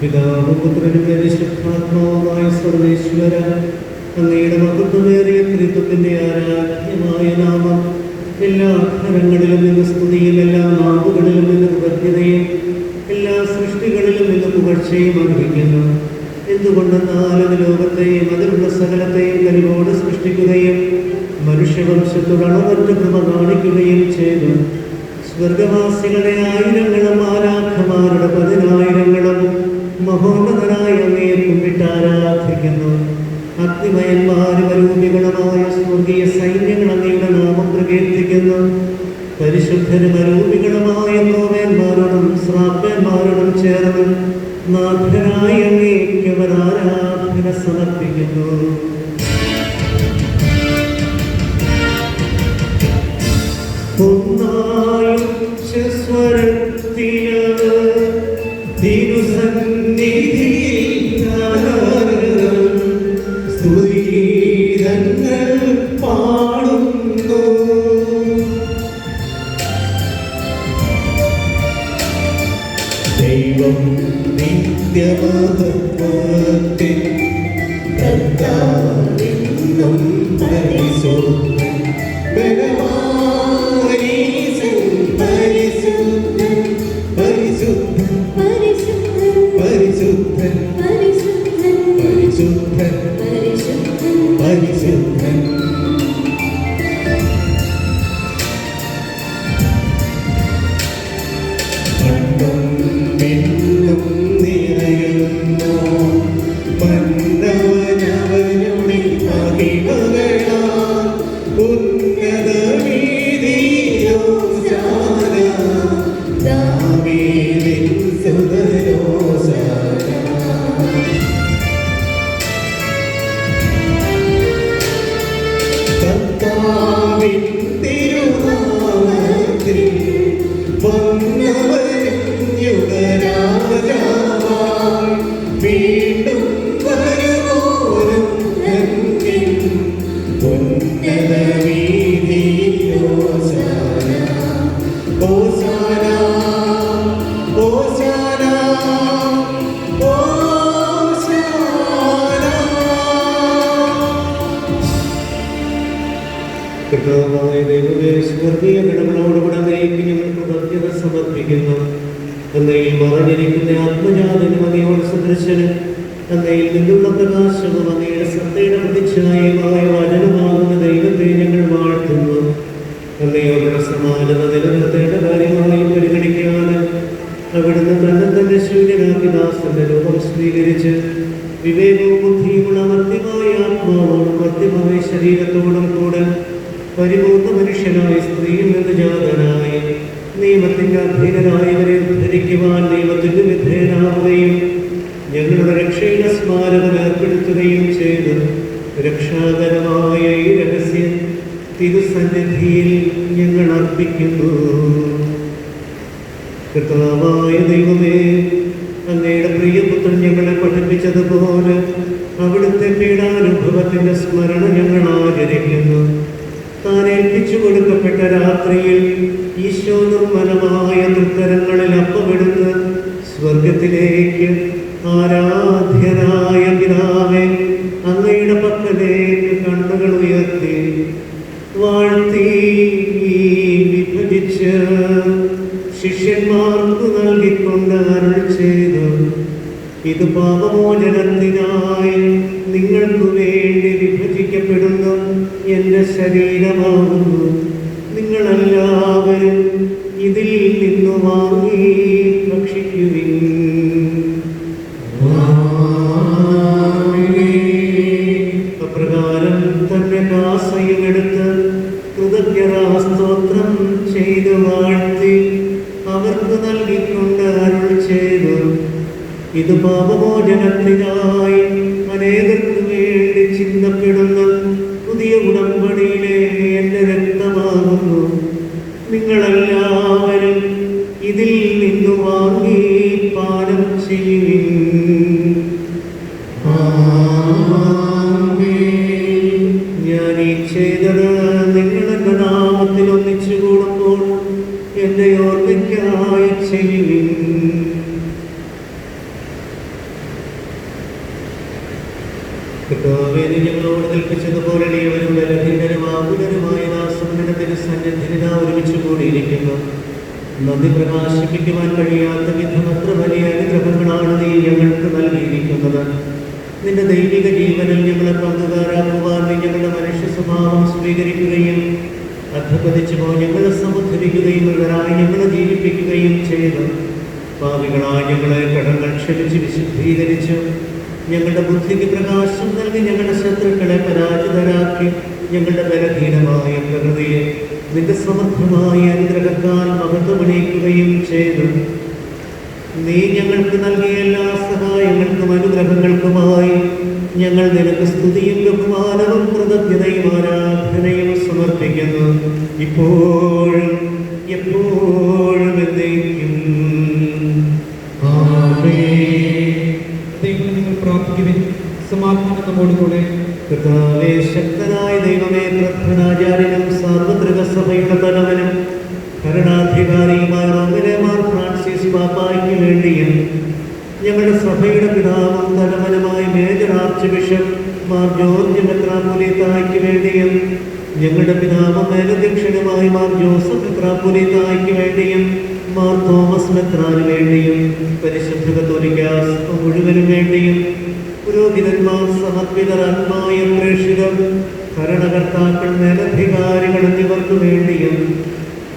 പിതാവും പുത്രനും പരിശുദ്ധാത്മാവുമായ സർവേശ്വര, അങ്ങയുടെ മഹത്വമേറിയ ത്രിത്വത്തിന്റെ ആരാധ്യമായ നാമം എല്ലാ അക്ഷരങ്ങളിലും നിന്ന് സ്തുതിയും എല്ലാ നാവുകളിലും നിന്ന് കൃതജ്ഞതയും എല്ലാ സൃഷ്ടികളിലും നിന്ന് പുകഴ്ചയും അർഹിക്കുന്നു. എന്തുകൊണ്ടെന്നാൽ അത് ലോകത്തെയും അതിലുള്ള സകലത്തെയും കനിവോട് സൃഷ്ടിക്കുകയും മനുഷ്യവംശത്തോട് അളവറ്റ കൃപ കാണിക്കുകയും ചെയ്തു. സ്വർഗവാസികളെ ആയിരങ്ങളും ആരാധമാരുടെ 10,000-ങ്ങളും മഹോന്നതനായ അങ്ങയെ കുമ്പിട്ട് ആരാധിക്കുന്നു. അഗ്നിമയന്മാരും അരൂപികളുമായ സ്വർഗീയ സൈന്യങ്ങൾ അങ്ങയുടെ നാമം പ്രകീർത്തിക്കുന്നു. പരിശുദ്ധരും അരൂപികളുമായ നോവേന്മാരോടും ശ്രാപ്പന്മാരോടും ചേർന്ന് നാഥനായ അങ്ങേക്ക് അവർ ആരാധന സമർപ്പിക്കുന്നു. പാടുന്നു. ദൈവം നിത്യമഹത്വത്തിൽ കർത്താവെന്നും പരിശുദ്ധൻ, ബലവാനീശൻ പരിശുദ്ധൻ, പരിശുദ്ധൻ, പരിശുദ്ധൻ, പരിശുദ്ധൻ, പരിശുദ്ധൻ, പരിശുദ്ധൻ. കർത്താവേ കർത്താവായ ദൈവമേ, സ്വർഗീയ ഗണങ്ങളോടുകൂടെ അങ്ങേക്ക് ഞങ്ങൾ കൃതജ്ഞത സമർപ്പിക്കുന്നു. അങ്ങയിൽ മറഞ്ഞിരിക്കുന്ന ആത്മജാതനും അങ്ങയോട് സദൃശനും അങ്ങയിൽ നിന്നുള്ള പ്രകാശവും അങ്ങയുടെ സത്തയുടെ പ്രതിച്ഛായമായ വചനമാകുന്ന ദൈവത്തെ ഞങ്ങൾ വാഴ്ത്തുന്നു. അങ്ങയോടുള്ള സമാനത നിലനിർത്തേണ്ട കാര്യമായി പരിഗണിക്കാതെ അവിടുന്ന് തന്നെ ശൂന്യനാക്കി ദാസന്റെ രൂപം സ്വീകരിച്ച് വിവേകവും ബുദ്ധിയുമുള്ള മർത്യമായ ആത്മാവോടും മർത്യമായ ശരീരത്തോടും കൂടെ പരിപൂർണ്ണ മനുഷ്യനായ സ്ത്രീയിൽ നിന്ന് ജാതനായി നിയമത്തിന്റെ അധീനരായവരെ ഉദ്ധരിക്കുവാൻ നിയമത്തിന് വിധേയനാവുകയും ഞങ്ങളുടെ രക്ഷയുടെ സ്മാരകം ഏർപ്പെടുത്തുകയും ചെയ്ത് രക്ഷാകരമായ ഈ രഹസ്യം തിരുസന്നിധിയിൽ ഞങ്ങൾ അർപ്പിക്കുന്നു. കർത്താവായ ദൈവമേ, അങ്ങയുടെ പ്രിയപുത്രൻ ഞങ്ങളെ പഠിപ്പിച്ചതുപോലെ അവിടുത്തെ പീഡാനുഭവത്തിന്റെ സ്മരണ ഞങ്ങൾ ആചരിക്കുന്നു. താൻ ഏൽപ്പിച്ചു കൊടുക്കപ്പെട്ട രാത്രിയിൽ ഈശോ നിർമ്മലമായ തൃക്കരങ്ങളിൽ അപ്പമെടുത്ത് സ്വർഗത്തിലേക്ക് ആരാധ്യനായ പിതാവേ, അങ്ങയുടെ പക്കലേക്ക് കണ്ണുകൾ ഉയർത്തി വാഴ്ത്തി വിഭജിച്ച് ശിഷ്യന്മാർക്ക് നൽകിക്കൊണ്ട് അരുൾ ചെയ്തു, ഇത് പാപമോചനത്തിനായി നിങ്ങൾക്ക് വേണ്ടി വിഭജിക്കപ്പെടുന്ന എൻ്റെ ശരീരമാകുന്നു. നിങ്ങളെല്ലാവരും ഇതിൽ നിന്ന് വാങ്ങി ഭക്ഷിക്കുവിൻ. അപ്രകാരം തന്നെ കാസയുമെടുത്ത് കൃതജ്ഞതാസ്തോത്രം ചെയ്ത് വാഴ്ത്തി അവർക്ക് നൽകിക്കൊണ്ട് അരുൾ ചെയ്തു, ഇത് പാപമോചനത്തിനായി അനേകർക്ക് വേണ്ടി ചിന്തപ്പെടുന്ന പുതിയ ഉടമ്പടിയിലെ എൻ്റെ രക്തമാകുന്നു. നിങ്ങളെല്ലാവരും ഇതിൽ നിന്ന് വാങ്ങി പാനം ചെയ്യുവിൻ. ഞാൻ ഈ ചെയ്തത് നിങ്ങളെന്റെ നാമത്തിൽ ഒന്നിച്ചു കൂടുമ്പോൾ എൻ്റെ ഓർമ്മയ്ക്കായി ചെയ്യുവിൻ. കർത്താവേ, ഞങ്ങളോട് കൽപ്പിച്ചതുപോലെ ഇവരും ബലഹീനരും ആകുലരുമായ ദാസന്റെ തിരുസന്നിധിയിൽ ഒരുമിച്ച് കൂടിയിരിക്കുന്നു. നന്ദി പ്രകാശിപ്പിക്കുവാൻ കഴിയാത്ത വിധം അത്ര വലിയ അനുഗ്രഹങ്ങളാണ് നീ ഞങ്ങൾക്ക് നൽകിയിരിക്കുന്നത്. നിന്റെ ദൈവിക ജീവനിൽ ഞങ്ങളെ പങ്കുകാരാക്കുവാൻ നീ ഞങ്ങളുടെ മനുഷ്യ സ്വഭാവം സ്വീകരിക്കുകയും അധപതിച്ചു പോ ഞങ്ങളെ സമുദ്ധരിക്കുകയും ഇവരായി ഞങ്ങളെ ജീവിപ്പിക്കുകയും ചെയ്തു. പാപികളായി ഞങ്ങളെ കടങ്ങൾ ക്ഷമിച്ച് വിശുദ്ധീകരിച്ചു ഞങ്ങളുടെ ബുദ്ധിക്ക് പ്രകാശം നൽകി ഞങ്ങളുടെ ശത്രുക്കളെ പരാജിതരാക്കി ഞങ്ങളുടെ ബലഹീനമായ പ്രകൃതിയെ നിന്റെ സമർത്ഥമായ അനുഗ്രഹത്താൽ മഹത്വമണിയിക്കുകയും ചെയ്തു. നീ ഞങ്ങൾക്ക് നൽകിയ എല്ലാ സഹായങ്ങൾക്കും അനുഗ്രഹങ്ങൾക്കുമായി ഞങ്ങൾ നിനക്ക് സ്തുതിയും ബഹുമാനവും കൃതജ്ഞതയും ആരാധനയും സമർപ്പിക്കുന്നു, ഇപ്പോഴും എപ്പോഴും എന്നേക്കും. ദൈവം നിങ്ങൾ പ്രാർത്ഥിക്കുവിൻ. സമാധാനം നമ്മോടുകൂടെ. കർത്താവേ, ശക്തനായ ദൈവമേ, പ്രധാനാചാര്യനും സാർവത്രിക സഭയുടെ തലവനും ഭരണാധികാരിയുമായ റോമിലെ മാർ ഫ്രാൻസിസ് പാപ്പായ്ക്ക് വേണ്ടിയും ഞങ്ങളുടെ സഭയുടെ പിതാവും തലവനുമായ major archbishop Mar George മെത്രാപ്പൊലീത്തായ്ക്ക് വേണ്ടിയും ഞങ്ങളുടെ പിതാവും മേലധ്യക്ഷനുമായ മാർ ജോസഫ് മെത്രാപ്പൊലീത്തായ്ക്ക് വേണ്ടിയും മാർ തോമസ് മെത്രാന് വേണ്ടിയും പരിശുദ്ധ കത്തോലിക്കാ സഭ മുഴുവനും വേണ്ടിയും പുരോഹിതന്മാർ, സമർപ്പിതർ, ആത്മായ പ്രേക്ഷിതർ, ഭരണകർത്താക്കൾ, മേലധികാരികൾ എന്നിവർക്ക് വേണ്ടിയും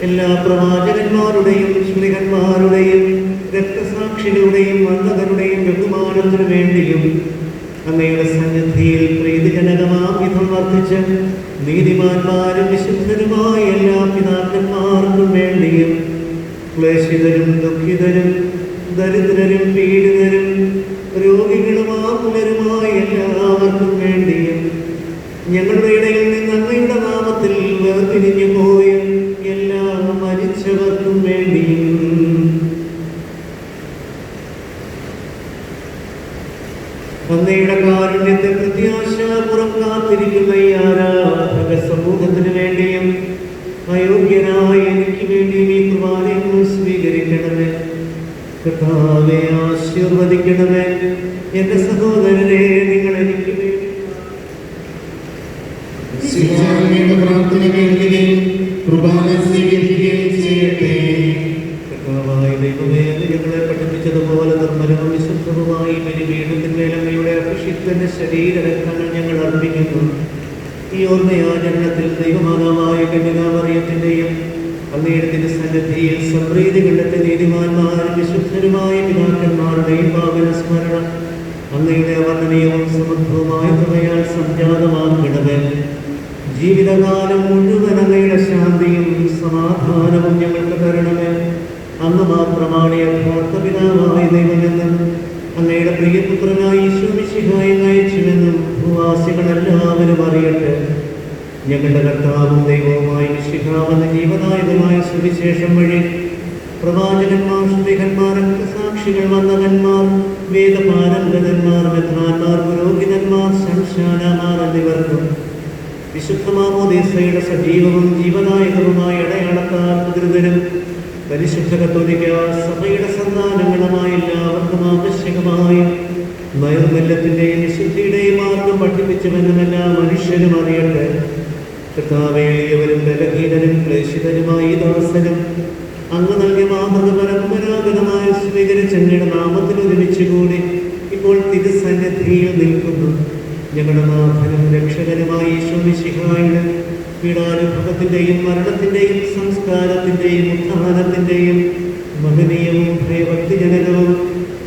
എല്ലാ പ്രവാചകന്മാരുടെയും ശ്ലീഹന്മാരുടെയും രക്തസാക്ഷികളുടെയും വന്ദകരുടെയും ബഹുമാനത്തിനു വേണ്ടിയും അങ്ങയുടെ സന്നിധിയിൽ പ്രീതിജനകമാം വിധം വർദ്ധിച്ച് നീതിമാന്മാരും വിശുദ്ധരുമായ എല്ലാ പിതാക്കന്മാർക്കും വേണ്ടിയും ക്ലേശിതരും ദുഃഖിതരും ദരിദ്രരും പീഡിതരും രോഗികളും ആകുലരുമായ എല്ലാവർക്കും വേണ്ടിയും ഞങ്ങളുടെ ഇടയിൽ നിന്ന് അങ്ങയുടെ നാമത്തിൽ വേർതിരിഞ്ഞു പോയ എല്ലാ മരിച്ചവർക്കും വേണ്ടിയും അങ്ങയുടെ കാരുണ്യത്തെ പ്രത്യാശാപുറം കാത്തിരിക്കുന്ന ഈ ആരാധക സമൂഹത്തിന് വേണ്ടിയും അയോഗ്യനായ എനിക്ക് വേണ്ടിയും ഈ കുർബാനയെ സ്വീകരിക്കണമേ. കർത്താവേ, ആശീർവദിക്കണമേ. എന്റെ സഹോദരനെ, നിങ്ങൾ എനിക്ക് വേണ്ടി ഞങ്ങളുടെ പ്രാർത്ഥന കേൾക്കുകയും കുർബാന സ്വീകരിക്കുകയും ചെയ്യട്ടെ. കർത്താവായ ദൈവമേ, അങ്ങ് ഞങ്ങളെ പഠിപ്പിച്ചതുപോലെ നിർമ്മലവും വിശുദ്ധവുമായി ബലിപീഠത്തിന്മേൽ അങ്ങയുടെ അഭിഷിക്തന്റെ ശരീരരക്തങ്ങൾ ഞങ്ങൾ അർപ്പിക്കുന്നു. ഈ ഓർമ്മയാചരണത്തിൽ ദൈവമാതാവായ കന്യകാമറിയത്തിന്റെയും അങ്ങയുടെ തിരുസന്നിധിയിൽ സംപ്രീതി കണ്ടെത്തിയ നീതിമാന്മാരും വിശുദ്ധരുമായ പിതാക്കന്മാരുടെയും പാവന സ്മരണം അങ്ങയുടെ അവർണ്ണനീയവും സമൃദ്ധവുമായ കൃപയാൽ സംജാതമാക്കണമേ. ജീവിതകാലം മുഴുവൻ അങ്ങയുടെ ശാന്തിയും സമാധാനവും ഞങ്ങൾക്ക് തരണമേ. അങ്ങ് മാത്രമാണ് യഥാർത്ഥ പിതാവായ ദൈവമെന്നും അങ്ങയുടെ പ്രിയപുത്രനായി ഈശോ മിശിഹായെ അയച്ചുവെന്നും ഭൂവാസികളെല്ലാവരും അറിയട്ടെ. ഞങ്ങളുടെ കർത്താവും ദൈവവുമായി മിശിഹാവെന്ന ജീവനായകമായ സുവിശേഷം വഴി പ്രവാചകന്മാർ, സ്ത്രീകന്മാർ, സാക്ഷികൾ, വന്ദകന്മാർ, വേദപാരംഗതന്മാർ, മെത്രാന്മാർ, പുരോഹിതന്മാർ, ശംശാനമാർ എന്നിവർക്കും വിശുദ്ധ മാമോദീസയുടെ സജീവവും ജീവനായകവുമായ അടയാളത്താൽ മുതിർന്നവരും പരിശുദ്ധ കത്തോലിക്ക സഭയുടെ സന്താനങ്ങളുമായ എല്ലാവർക്കും ആവശ്യകമായ നൈർമല്യത്തിന്റെയും വിശുദ്ധിയുടെയും മാർഗം പഠിപ്പിച്ചുവെന്നും എല്ലാ മനുഷ്യരും അറിയട്ടെ. കർത്താവേയവരും ബലഹീനരും ക്ലേശിതരുമായി ദാസനും അങ്ങ് നൽകിയ മാതൃക പരമ്പരാഗതമായി സ്വീകരിച്ച അങ്ങയുടെ നാമത്തിൽ ഒരുമിച്ചുകൂടി ഇപ്പോൾ തിരുസന്നിധിയിൽ നിൽക്കുന്നു. ഞങ്ങളുടെ നാഥനും രക്ഷകനുമായി ഈശോ മിശിഹായുടെ പീഡാനുഭവത്തിന്റെയും മരണത്തിന്റെയും സംസ്കാരത്തിന്റെയും ഉത്ഥാനത്തിന്റെയും മഹനീയവും ഭയഭക്തിജനകവും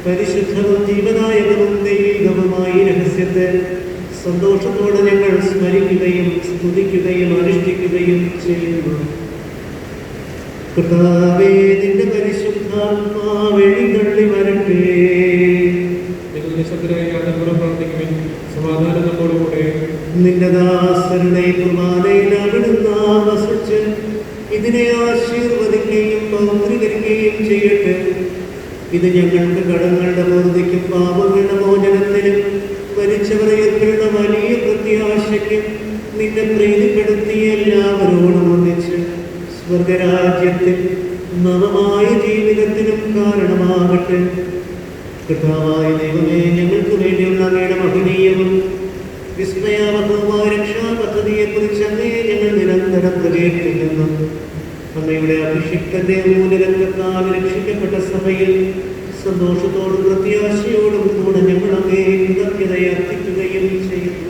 പരിശുദ്ധവും ജീവനായകവും ദൈവികവുമായ ഈ രഹസ്യത്തെ സന്തോഷത്തോടെ ഞങ്ങൾ സ്മരിക്കുകയും സ്തുതിക്കുകയും അനുഷ്ഠിക്കുകയും ചെയ്യുന്നു. കർത്താവേ, നിന്റെ പരിശുദ്ധാത്മാവെഴുന്നള്ളി വരട്ടെ. പ്രാർത്ഥിക്കുവിൻ. സമാധാനം നമ്മോടുകൂടെ. നിന്റെ ദാസരുടെ കുർബാനയിൽ അവിടുന്ന് വസിച്ച് ഇതിനെ ആശീർവദിക്കുകയും പൗത്രീകരിക്കുകയും ചെയ്യട്ടെ. ഇത് ഞങ്ങൾക്ക് കടങ്ങളുടെ പൂർത്തിക്കും പാപങ്ങളുടെ മോചനത്തിനും മരിച്ചവരയത്തിലുള്ള വലിയ പ്രത്യാശയ്ക്കും നിന്നെ പ്രീതിപ്പെടുത്തിയ എല്ലാവരോടും ഒന്നിച്ച് സ്വർഗരാജ്യത്തിൽ നവമായ ജീവിതത്തിനും കാരണമാകട്ടെ. കർത്താവായ ദൈവമേ, ഞങ്ങൾക്ക് വേണ്ടിയുള്ള അങ്ങയുടെ മഹനീയവും വിസ്മയാവഹവുമായ രക്ഷാപദ്ധതിയെക്കുറിച്ച് അങ്ങേ ഞങ്ങൾ നിരന്തരം പ്രകീർത്തിക്കുന്നു. അങ്ങയുടെ അഭിഷിക്തന്റെ മൂലരംഗത്താൽ രക്ഷിക്കപ്പെട്ട സഭയിൽ സന്തോഷത്തോടും പ്രത്യാശയോടും കൂടെ ഞങ്ങൾ അങ്ങേ കൃതജ്ഞതയെ അർപ്പിക്കുകയും ചെയ്യുന്നു.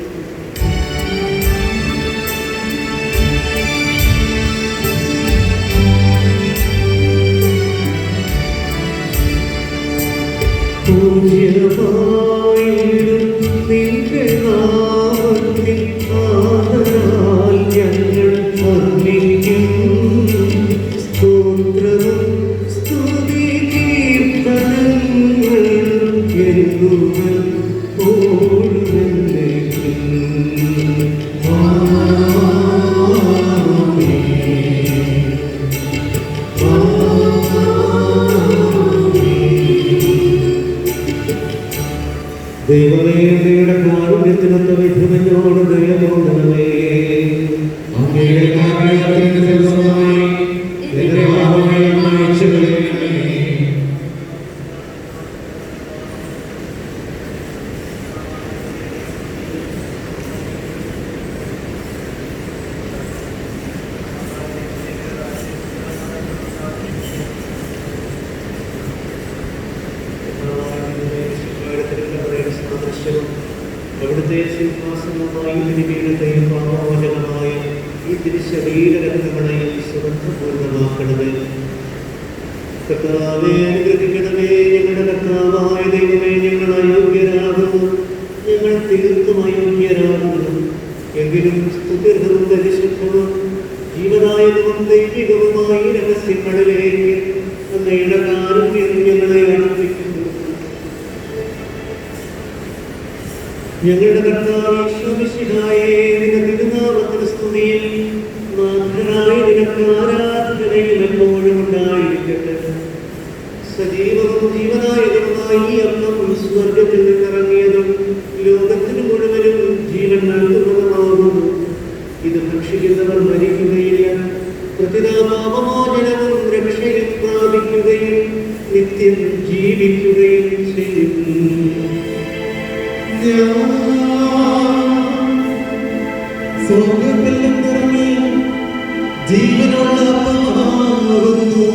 നിന്റെ നാമത്തിൽ ആദരാൽ ഞങ്ങൾ അർപ്പിക്കും സ്തോത്രവും സ്തുതി കീർത്തനങ്ങളും എന്നുവൻ ഓടുന്നേക്കും. ദൈവമേ, അങ്ങയുടെ കാരുണ്യത്തിനൊത്ത വിധുവിനോട് ദയ തോന്നണമേ. അങ്ങയുടെ കാരുണ്യത്തിന് ഫലമായി എന്റെ പാപങ്ങളെ മായ്ച്ചു കളയണമേ. അവിടുത്തെ സിംഹാസനമായി ബലിപീഠത്തെയും പാപമോചനമായ ഈ തിരുശരീരരക്തങ്ങളെയും സുഗന്ധപൂർണ്ണമാക്കണമേ. കർത്താവേ, അനുഗ്രഹിക്കണമേ. ഞങ്ങളുടെ കർത്താവായ ദൈവമേ, ഞങ്ങൾ അയോഗ്യരാകുന്നു, ഞങ്ങൾ തീർത്തും അയോഗ്യരാകുന്നു. എങ്കിലും സ്തുത്യർഹവും പരിശുദ്ധവും ജീവനായകവും ദൈവികവുമായ രഹസ്യങ്ങളിലേക്ക് അങ്ങയുടെ കാരുണ്യം ഞങ്ങളെ അടുപ്പിക്കുന്നു. ഞങ്ങളുടെ കർത്താവ് ഈശോ മിശിഹായേ, നിന്റെ തിരുനാമത്തിന് സ്തുതിയും നാഥനായ നിനക്ക് ആരാധനയും എപ്പോഴും ഉണ്ടായിരിക്കട്ടെ. സജീവവും ജീവനായകവുമായി ഈ അപ്പം സ്വർഗത്തിൽ നിന്നിറങ്ങിയതും ലോകത്തിന് മുഴുവനും ജീവൻ നൽകുന്നതുമാകുന്നു. ഇത് ഭക്ഷിക്കുന്നവർ മരിക്കുകയില്ല, പ്രതിതാപാപമോചനവും രക്ഷയും പ്രാപിക്കുകയും നിത്യം ജീവിക്കുകയും ചെയ്യും. സ്വർഗ്ഗത്തിൽ നിന്നിറങ്ങിയ ജീവനുള്ള അപ്പമാകുന്നു.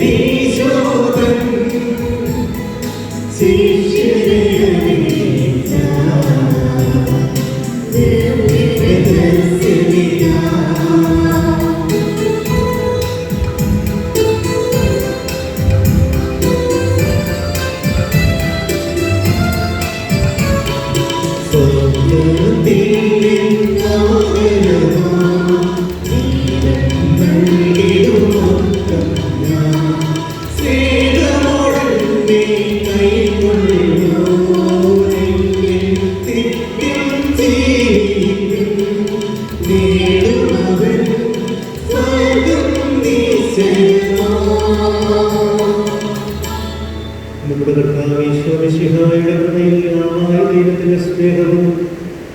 ഈശോതൻ ശിഷ്യരെ അറിയിച്ച ദിവ്യരഹസ്യമിതാ. നമ്മുടെ കർത്താവ് ഈശോമിശിഹായുടെ ഹൃദയമായ ദൈവത്തിന്റെ സ്നേഹവും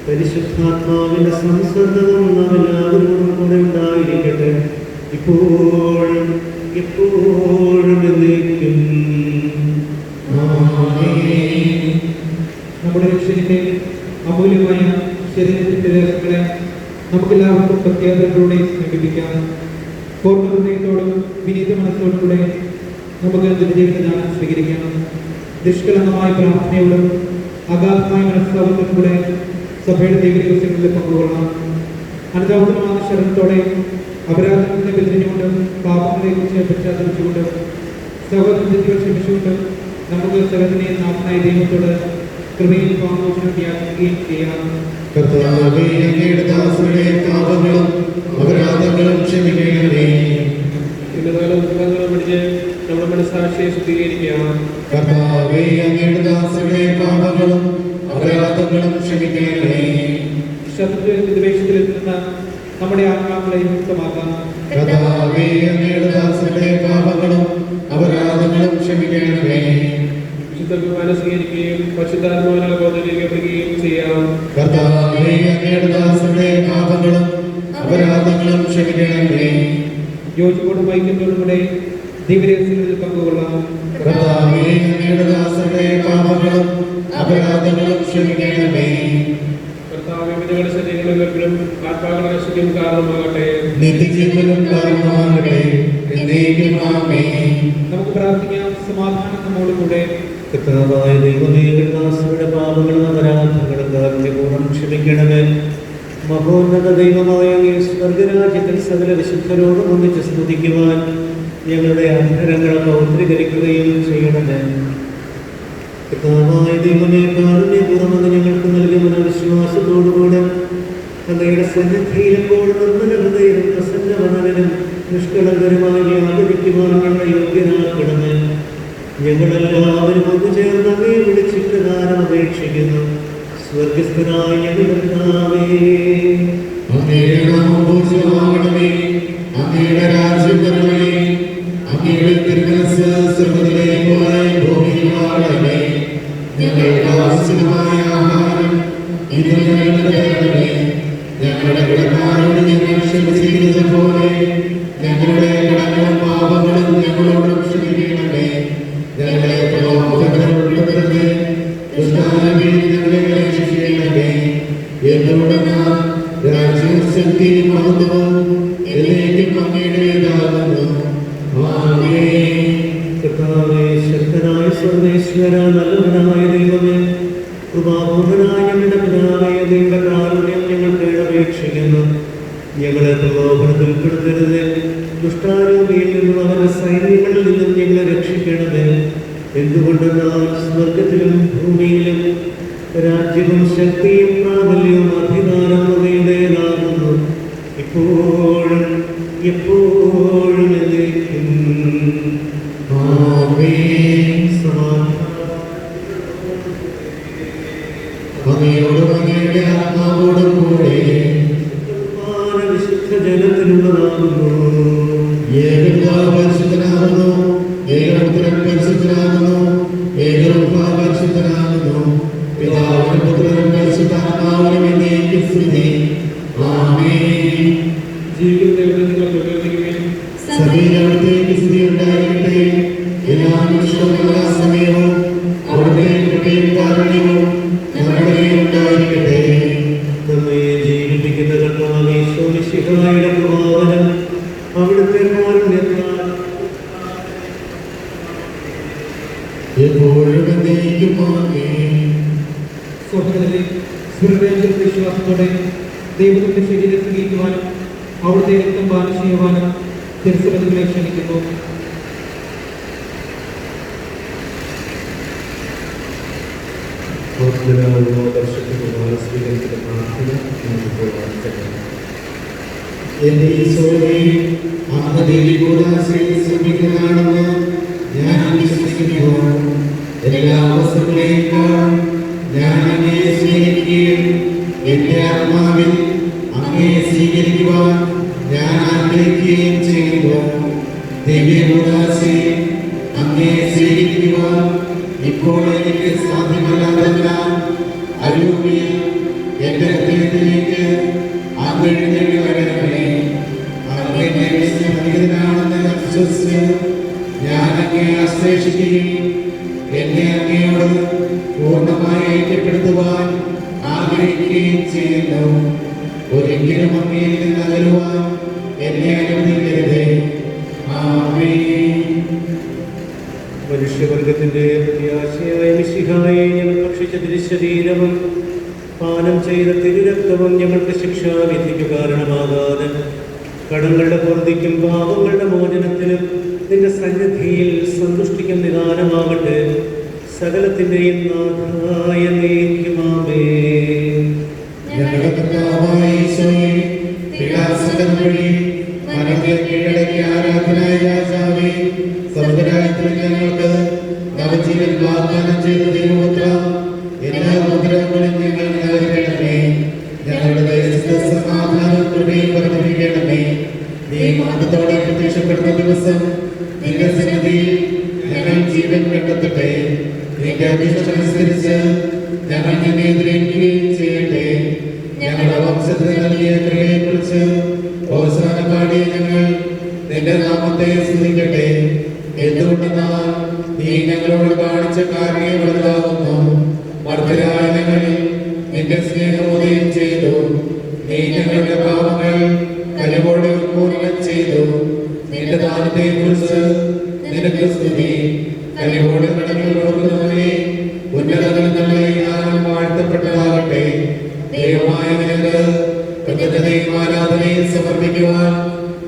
പരിശുദ്ധാത്മാവിന്റെ സംസർഗവും നാം എല്ലാവരോടും കൂടെ ഉണ്ടായിരിക്കട്ടെ, ഇപ്പോഴും എപ്പോഴും എന്നേക്കും. നമ്മുടെ രക്ഷകന്റെ അമൂല്യമായ ശരീരത്തിന്റെ രഹസ്യങ്ങളെ നമുക്കെല്ലാവർക്കും പ്രത്യേകതകളിലൂടെ സമീപിക്കാം. പൂർണ്ണ ഹൃദയത്തോടും വിനീത മനസ്സോടും കൂടെ നമുക്ക് ദുരിതദാനം സ്വീകരിക്കാം. നിഷ്കളങ്കമായ പ്രാർത്ഥനയോടും അഗാധമായ മനസ്താപത്തോടും കൂടെ സഭയുടെ ദൈവദിവസങ്ങളിൽ പങ്കുകൊള്ളാം. അനുതാപകരമായ ശരണത്തോടെ അപരാധങ്ങളെ പിന്തിരിഞ്ഞുകൊണ്ടും പാപങ്ങളെക്കുറിച്ച് പശ്ചാത്തലിച്ചുകൊണ്ടും സഹോദരങ്ങൾ ക്ഷമിച്ചുകൊണ്ടും നമുക്ക് സകലത്തിനെ നാഥനായ ദൈവത്തോട് കൃപയിൽ പാമോചനം യാചിക്കുകയും ചെയ്യാം. കർത്താവേ, അങ്ങയുടെ ദാസരുടെ പാപങ്ങളും അപരാധങ്ങളും ക്ഷമിക്കണമേ. ഇന്നകാലം ദുഃഖങ്ങളും പിടിച്ച് നമ്മുടെ മനസ്സാക്ഷിയെ ശുദ്ധീകരിക്കാം. കർത്താവേ, അങ്ങയുടെ ദാസരുടെ പാപങ്ങളും അപരാധങ്ങളും ക്ഷമിക്കണമേ. ശത്രുവിന്റെ വിദ്വേഷത്തിൽ നിന്ന് നമ്മുടെ ആത്മാക്കളെ മുക്തമാക്കാം. കർത്താവേ, അങ്ങയുടെ ദാസരുടെ പാപങ്ങളും അപരാധങ്ങളും ക്ഷമിക്കണമേ. വിശുദ്ധ കുർബാന സ്വീകരിക്കുകയും പരിശുദ്ധാത്മാവിനാൽ ബോധവൽക്കരിക്കപ്പെടുകയും ചെയ്യാം. കർത്താവേ, അങ്ങയുടെ ദാസരുടെ പാപങ്ങളും അപരാധങ്ങളും ക്ഷമിക്കണമേ. യോജിപ്പോടും ഐക്യത്തോടും കൂടെ ദിവ്യരഹസ്യങ്ങളിൽ പങ്കുകൊള്ളാം. കർത്താവേ, അങ്ങയുടെ ദാസരുടെ പാപങ്ങളും അപരാധങ്ങളും ക്ഷമിക്കണമേ. കർത്താവ് വിവിധങ്ങളുടെ ശരീരങ്ങളിലും ആത്മാക്കളുടെ രക്ഷയ്ക്കും കാരണമാകട്ടെ. നിത്യജീവനും കാരണമാകട്ടെ. എന്നേക്കും ആമേൻ. നമുക്ക് പ്രാർത്ഥിക്കാം. സമാധാനം നമ്മോടുകൂടെ. കർത്താവായ ദൈവമേ, ദാസരുടെ പാപങ്ങളും അപരാധങ്ങളും കാരുണ്യപൂർവ്വം ക്ഷമിക്കണമേ. മഹോന്നത ദൈവമായ അങ്ങേ സ്വർഗരാജ്യത്തിൽ സകല വിശുദ്ധരോടും ഒന്നിച്ച് സ്തുതിക്കുവാൻ ഞങ്ങളുടെ അധരങ്ങളെ പൗത്രീകരിക്കുകയും ചെയ്യണമേ. കർത്താവായ ദൈവമേ, കാരുണ്യപൂർവ്വം അങ്ങ് ഞങ്ങൾക്ക് നൽകിയ മനോവിശ്വാസത്തോടുകൂടെ അങ്ങയുടെ സന്നിധിയിലെപ്പോൾ നിർമ്മല ഹൃദയവും പ്രസന്നവനനും നിഷ്കളങ്കരുമായി ആദരിക്കുവാൻ ഞങ്ങളെ യോഗ്യരാക്കണമേ. ഞങ്ങളെല്ലാവരും ഒന്നുചേർന്ന് അങ്ങയെ വിളിച്ചിപ്രകാരം അപേക്ഷിക്കുന്നു. സ്വർഗസ്ഥനായ ഞങ്ങളുടെ പിതാവേ, അങ്ങയുടെ നാമം പൂജിതമാകണമേ. അങ്ങയുടെ രാജ്യം വരണമേ. അങ്ങയുടെ തിരുമനസ്സ് സ്വർഗ്ഗത്തിലെ പോലെ ഭൂമിയിലുമാകണമേ. ഞങ്ങൾക്ക് ആവശ്യമായ ആഹാരം ഇന്ന് ഞങ്ങൾക്ക് തരണമേ. ഞങ്ങളുടെ കടക്കാരോട് ഞങ്ങൾ ക്ഷമിച്ചിരുന്നത് പോലെ ഞങ്ങളുടെ കടങ്ങളും പാപങ്ങളും ഞങ്ങളോട് ക്ഷമിക്കണമേ. ഞങ്ങളെ പ്രലോഭനത്തിൽ ഉൾപ്പെടുത്തരുതേ. ദുഷ്ടാരൂപിയിൽ ഞങ്ങളെ രക്ഷിക്കണമേ. എന്തുകൊണ്ടെന്നാൽ രാജ്യവും ശക്തിയും മഹത്വവും എന്നേക്കും അങ്ങയുടേതാകുന്നു. ആമേൻ. കർത്താവേ, ശക്തനായ സർവേശ്വര, നല്ലവനായ ദൈവമേ, കൃപാപൂർണനായ ഞങ്ങളുടെ പിതാവേ, അങ്ങയുടെ കാരുണ്യം ഞങ്ങൾ കേടപേക്ഷിക്കുന്നു. ഞങ്ങളെ പ്രലോഭനത്തിൽ ഉൾപ്പെടുത്തരുത്. ദുഷ്ടാരൂപിയിൽ നിന്നും അവരുടെ സൈന്യങ്ങളിൽ നിന്നും ഞങ്ങളെ രക്ഷിക്കണമേ. എന്തുകൊണ്ടെന്നാൽ സ്വർഗത്തിലും ഭൂമിയിലും രാജ്യവും ശക്തിയും പ്രാബല്യവും അധികാരം അങ്ങയുടേതാകുന്നു, ഇപ്പോഴും എപ്പോഴും എന്നേക്കും. ആമേൻ. അങ്ങയോടും അങ്ങയുടെ ആത്മാവോടും കൂടെ വിശുദ്ധ ജനത്തിനുള്ളതാകുന്നു. ഏകപിതാവ് പരിശുദ്ധനാകുന്നു. ഏകപുത്രൻ പരിശുദ്ധനാകുന്നു. ഏകരൂപ പരിശുദ്ധനാകുന്നു. പിതാവിനും പുത്രനും പരിശുദ്ധാത്മാവിനും എന്നേക്കും സ്തുതി. ആമേൻ. ജീവിക്കുന്ന നിങ്ങൾ പ്രകീർത്തിക്കുകയും സഭയിലവിടത്തേക്ക് സ്തുതി ഉണ്ടായിരിക്കട്ടെ. എല്ലാ നിമിഷവും എല്ലാ സമയവും അവിടുത്തെ കൃപയും കാരുണ്യവും സഹോദരരെ, സ്വർഗ്ഗരാജ്യത്തിൽ വിശ്വാസത്തോടെ ദൈവത്തിന്റെ ശരീരം സ്വീകരിക്കുവാനും അവിടുത്തെ രക്തം പാനം ചെയ്യുവാനും തിരുസഭകളെ ക്ഷണിക്കുന്നു. എന്റെ ഈശോയെ, അങ്ങ് ദിവ്യകൂദാശയിൽ ശ്രമിക്കുന്നതാണെന്ന് ഞാൻ വിശ്വസിക്കുന്നു. എല്ലാ അവസരങ്ങളേക്കാൾ ഞാൻ അങ്ങയെ സ്നേഹിക്കുകയും എന്റെ ആത്മാവിൽ അങ്ങയെ സ്വീകരിക്കുവാൻ ഞാൻ ആഗ്രഹിക്കുകയും ചെയ്യുന്നു. ദിവ്യകൂദാശയിൽ അങ്ങയെ സ്വീകരിക്കുവാൻ ഇപ്പോൾ എനിക്ക് സാധ്യമല്ലാതെല്ലാം അരൂപിയിൽ എന്റെ ഹൃദയത്തിലേക്ക് അങ്ങ് എഴുന്നേറ്റ് വരണമേ. അങ്ങ് എന്നെ വിശ്വസിക്കുന്നതാണെന്ന് വിശ്വസിച്ച് ഞാൻ അങ്ങയെ ആശ്ലേഷിക്കുകയും എന്നെ അങ്ങയോട് പൂർണ്ണമായി ഐക്യപ്പെടുത്തുവാൻ ആഗ്രഹിക്കുകയും ചെയ്യുന്നു. ഒരിക്കലും അങ്ങയിൽ നിന്ന് അകലുവാൻ എന്നെ അനുവദിക്കരുതേ. ആമേൻ. മനുഷ്യവർഗത്തിന്റെ പ്രത്യാശയായ മിശിഹായെ ഞങ്ങൾ ഭക്ഷിച്ച തിരുശരീരവും പാനം ചെയ്ത തിരുരക്തവും ഞങ്ങൾക്ക് ശിക്ഷാവിധിക്ക് കാരണമാകാതെ കടങ്ങളുടെ പൂർത്തിക്കും പാപങ്ങളുടെ മോചനത്തിനും നിന്റെ സന്നിധിയിൽ സന്തുഷ്ടിക്കും നിദാനമാകട്ടെ. സകലത്തിന്റെയും നാഥായ നീക്കുമാമേ. ഞങ്ങളുടെ കർത്താവായ ഈശോയെ, വിലാസകരം വഴി മനത്തെ കീഴടക്കിയ ആരാധനായ രാജാവേ, സ്വർഗ്ഗരാജ്യത്തിൽ ഞങ്ങൾക്ക് നവജീവൻ വാഗ്ദാനം ചെയ്ത ദൈവപുത്ര, എല്ലാ ഉപദ്രവങ്ങളും ഞങ്ങൾ നിറവേറ്റണമേ. ഞങ്ങളുടെ ദേശത്ത് സമാധാനം കൃപയും വർദ്ധിപ്പിക്കണമേ. നീ മഹത്വത്തോടെ പ്രത്യക്ഷപ്പെടുന്ന ദിവസം നിന്റെ സന്നിധിയിൽ ഞങ്ങൾ ജീവൻ കണ്ടെത്തട്ടെ. നിന്റെ അഭിഷ്ടമനുസരിച്ച് ഞങ്ങൾ നിന്നെ എതിരേൽക്കുകയും ചെയ്യട്ടെ. ഞങ്ങളുടെ വംശത്തിന് നൽകിയ കൃപയെക്കുറിച്ച് ഹോസാന പാടിയ ഞങ്ങൾ നിന്റെ നാമത്തെ സ്തുതിക്കട്ടെ. എന്തുകൊണ്ടെന്നാൽ നീ ഞങ്ങളോട് കാണിച്ച കാരുണ്യം വലുതാകുന്നു. മർത്യരായ ഞങ്ങളിൽ നിന്റെ സ്നേഹോദയം ചെയ്തു. നീ ഞങ്ങളുടെ പാപങ്ങൾ കനിവോടെ ഉന്മൂലനം ചെയ്തു. നിന്റെ ദാനത്തെ കുറിച്ച് നിനക്ക് സ്തുതി. കനിവോടെ കടങ്ങൾ കൊടുക്കുന്നവനെ ഉന്നതങ്ങളിൽ ജ്ഞാനം വാഴ്ത്തപ്പെട്ടതാകട്ടെ. ദൈവമായ നിനക്ക് കൃതജ്ഞതയും ആരാധനയും സമർപ്പിക്കുവാൻ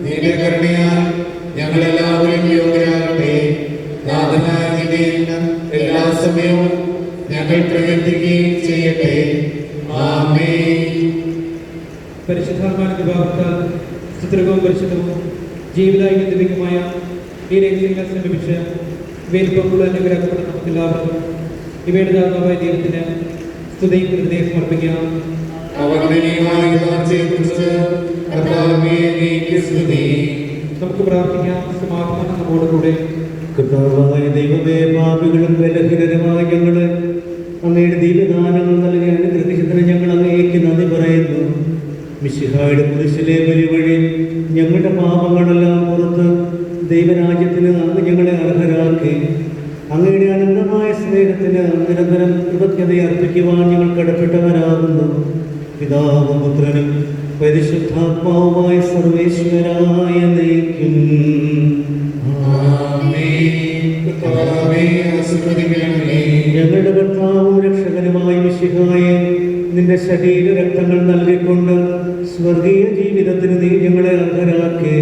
നിന്റെ കരുണയാൽ ഞങ്ങളെല്ലാവരും യോഗ്യരാകട്ടെ. നാഥനായ നിന്നെ എല്ലാ സമയവും ഞങ്ങൾ പ്രകീർത്തിക്കുകയും ചെയ്യട്ടെ. ആമേൻ. പരിശുദ്ധാത്മാവിന്റെ ഭാവത്താൽ സുദൃഢവും പരിശുദ്ധവും ജീവിതായും ദിവ്യവുമായ ഈ രഹസ്യങ്ങൾ സമീപിച്ച് ഇവയിൽ പങ്കുള്ള അനുഗ്രഹപ്പെട്ട നമുക്കെല്ലാവർക്കും ഇവയുടെ ദാതാവായ ദൈവത്തിന് സ്തുതിയും കൃതജ്ഞതയും സമർപ്പിക്കാം. നമുക്ക് പ്രാർത്ഥിക്കാം. സമാധാനം നമ്മോടുകൂടെ. കർത്താവായ ദൈവമേ, പാപികളും ബലഹീനരുമായ ഞങ്ങള് അങ്ങയുടെ ദീപദാനങ്ങൾ നൽകി അനുഗ്രഹിച്ചതിന് ഞങ്ങൾ അങ്ങേക്ക് നന്ദി പറയുന്നു. മിശിഹായുടെ കുരിശിലെ ബലി വഴി ഞങ്ങളുടെ പാപങ്ങളെല്ലാം പുറത്ത് ദൈവരാജ്യത്തിന് അങ്ങ് ഞങ്ങളെ അർഹരാക്കി. അങ്ങയുടെ അനന്തമായ സ്നേഹത്തിന് നിരന്തരം കൃതജ്ഞത അർപ്പിക്കുവാൻ ഞങ്ങൾ കടപ്പെട്ടവരാകുന്നു. പിതാവും പുത്രനും പരിശുദ്ധാത്മാവുമായ സർവേശ്വരായ നയിക്കും. ഞങ്ങളുടെ കർത്താവും രക്ഷകനുമായ മിശിഹായെ, നിന്റെ ശരീര രക്തങ്ങൾ നൽകിക്കൊണ്ട് സ്വർഗീയ ജീവിതത്തിന് നീ ഞങ്ങളെ അർഹരാക്കി.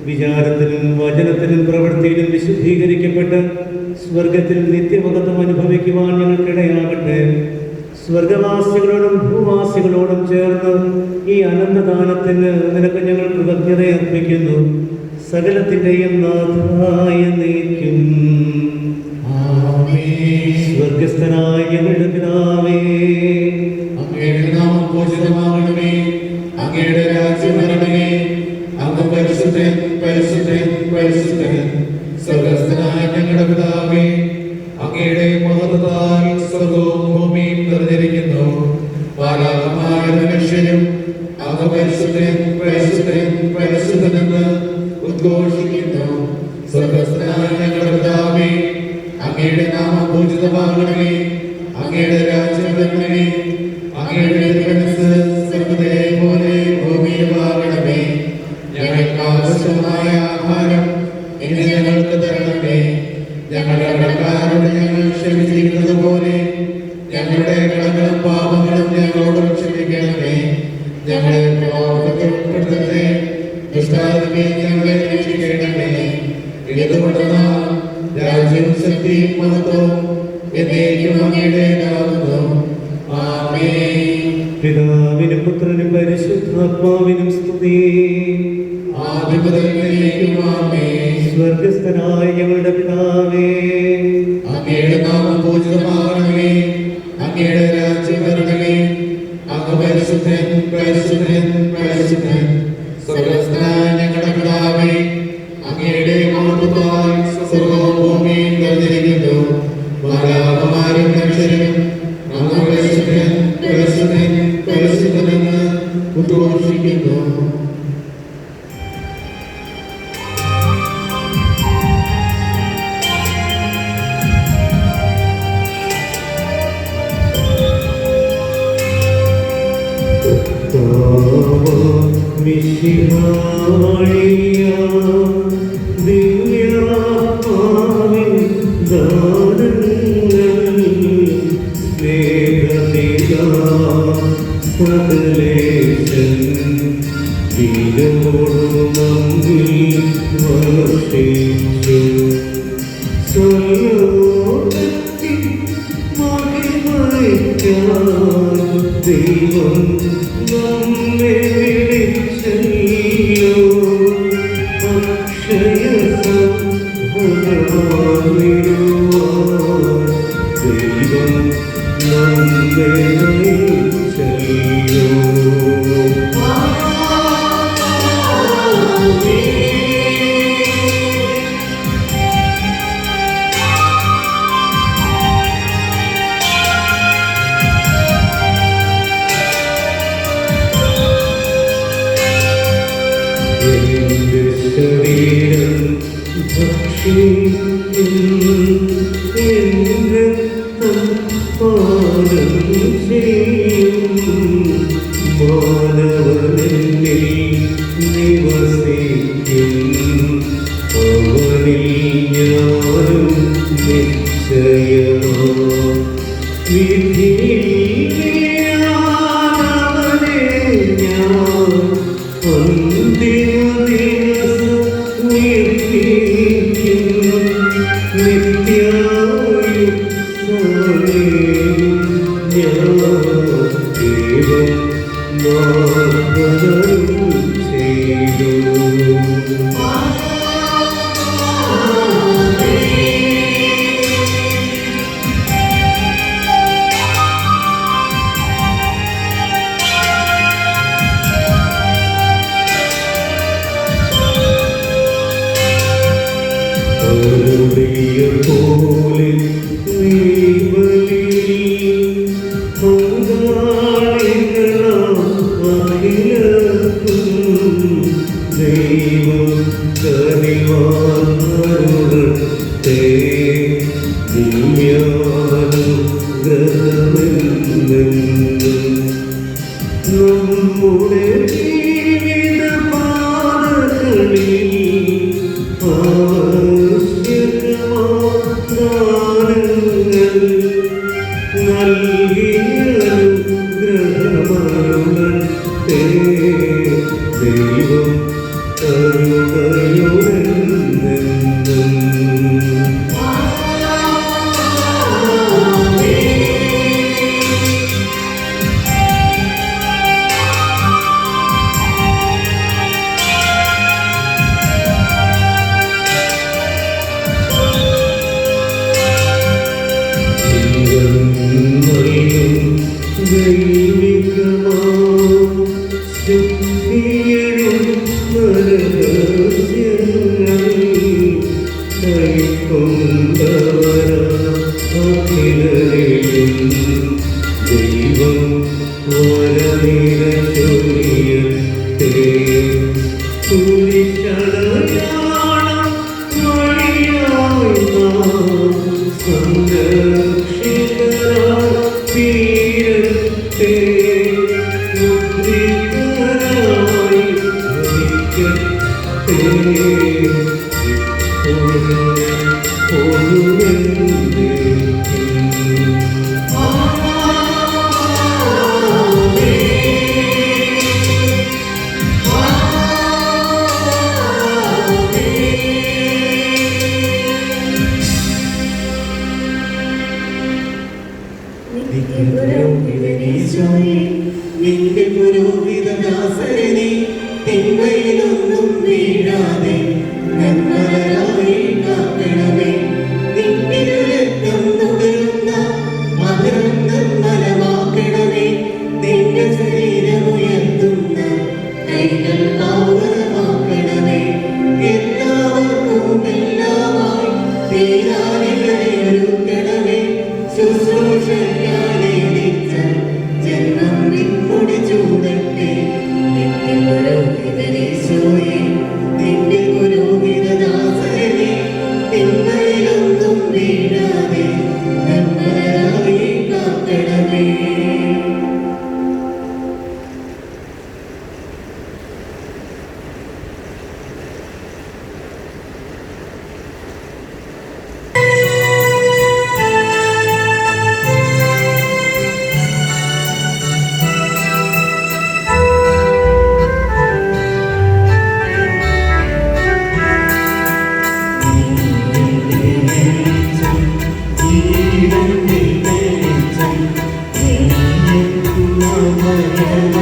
വിചാരത്തിലും വചനത്തിലും പ്രവൃത്തിയിലും വിശുദ്ധീകരിക്കപ്പെട്ട് സ്വർഗത്തിൽ നിത്യമഹത്വം അനുഭവിക്കുവാൻ ഞങ്ങൾക്കിടയാകട്ടെ. സ്വർഗവാസികളോടും ഭൂവാസികളോടും ചേർന്ന് ഈ അനന്തദാനത്തിന് നിനക്ക് ഞങ്ങൾ കൃതജ്ഞത അർപ്പിക്കുന്നു. സകലത്തിന്റെയും നാഥായ നീക്കും. സ്വർഗസ്ഥനായ ഞങ്ങളുടെ പിതാവേ, അങ്ങയുടെ നാമം പൂജിതമാകണമേ. അങ്ങയുടെ രാജ്യം വരണമേ. അങ്ങ് പരിശുദ്ധൻ, പരിശുദ്ധൻ, പരിശുദ്ധൻ. സ്വർഗസ്ഥനായ ഞങ്ങളുടെ പിതാവേ, അങ്ങയുടെ മഹത്വത്താൽ സ്വർഗവും ഭൂമിയും നിറഞ്ഞിരിക്കുന്നു. മാലാഖമാര മനുഷ്യരും അങ്ങ് പരിശുദ്ധൻ, പരിശുദ്ധൻ, പരിശുദ്ധനെന്ന് ഉദ്ഘോഷിക്കുന്നു. സ്വർഗസ്ഥനായ ഞങ്ങളുടെ പിതാവേ, അങ്ങയുടെ നാമം പൂജിതമാകണമേ. അങ്ങയുടെ രാജ്യം വരണമേ. അങ്ങയുടെ തിരുമനസ്സ് സ്വർഗ്ഗത്തിലെ പോലെ ഭൂമിയിലുമാകണമേ. ഞങ്ങൾക്ക് ആവശ്യമായ ആഹാരം ഇന്ന് ഞങ്ങൾക്ക് തരണമേ. ഞങ്ങളുടെ കടക്കാരോട് ഞങ്ങൾ ക്ഷമിച്ചിരിക്കുന്നത് പോലെ ഞങ്ങളുടെ കടങ്ങളും പാപങ്ങളും ഞങ്ങളോട് ക്ഷമിക്കണമേ. ഞങ്ങളെ പ്രലോഭനത്തിൽ ഉൾപ്പെടുത്തരുതേ. ദുഷ്ടാരൂപേ ഞങ്ങളെ രക്ഷിക്കണമേ. ഇതുകൊണ്ടെന്നാൽ രാജ്യവും ശക്തിയും മഹത്വവും എന്നേക്കും അങ്ങയുടേതാകുന്നു. ആമേൻ. പിതാവിനും പുത്രനും പരിശുദ്ധാത്മാവിനും സ്തുതി. ആദ്യം മുതൽ എന്നേക്കും ആമേൻ. സ്വർഗസ്ഥനായ ഞങ്ങളുടെ പിതാവേ, അങ്ങയുടെ നാമം പൂജിതമാകണമേ. അങ്ങയുടെ രാജ്യം വരണമേ. അങ്ങ് പരിശുദ്ധൻ, പരിശുദ്ധൻ, പരിശുദ്ധൻ. സ്വർഗസ്ഥനായ ഞങ്ങളുടെ പിതാവേ, അങ്ങയുടെ മഹത്വത്താൽ സ്വർഗ്ഗവും ഭൂമിയും നിറഞ്ഞിരിക്കുന്നു. മാലാഖമാരും മനുഷ്യരും അങ്ങ് പരിശുദ്ധൻ, പരിശുദ്ധൻ, പരിശുദ്ധനെന്ന് ഉദ്ഘോഷിക്കുന്നു. ദൈവം നമ്മെ വിളിച്ചല്ലോ. അക്ഷയ ദൈവം നമ്മെ വിളിച്ചല്ലോ. ശരീരം പാദം ചെയ്യും മാനവനിൽ നിവസിക്കും. അവനിൽ ഞാനും നിശ്ചയമാ വിധിയിലവനെ ഞാൻ അന്തിമ പോലെ ദൈവം കനിവാറുടത്തെ നമ്മുടെ ജീവിത പാതകളിൽ ദൈവം Oh, പുരോഹിതനീശോയെ നിന്റെ പുരോഹിതദാസനെ തിന്മയിലൊന്നും വീഴാതെ നന്മരായി കാക്കണമേ. നിന്റെ രക്തം നുകരുന്ന മധുരം നിർമ്മലമാക്കണമേ. നിന്റെ ശരീരമുയർത്തുന്ന കൈകൾ പാവനമാക്കണമേ. എല്ലാവർക്കും എല്ലാമായി തീരാനികളെ ഒരുക്കണമേ. ശുശ്രൂഷയ്ക്കായി നിച്ച ജന്മം നിൻമുടി ചൂടട്ടെ. നിന്റെ പുരോഹിതനീശോയെ നിന്റെ പുരോഹിതദാസനെ തിന്മയിലൊന്നും വീഴാതെ നന്മരായി കാക്കണമേ. ജീവന്റെ വെളിച്ചം, നീയെന്ന മഴ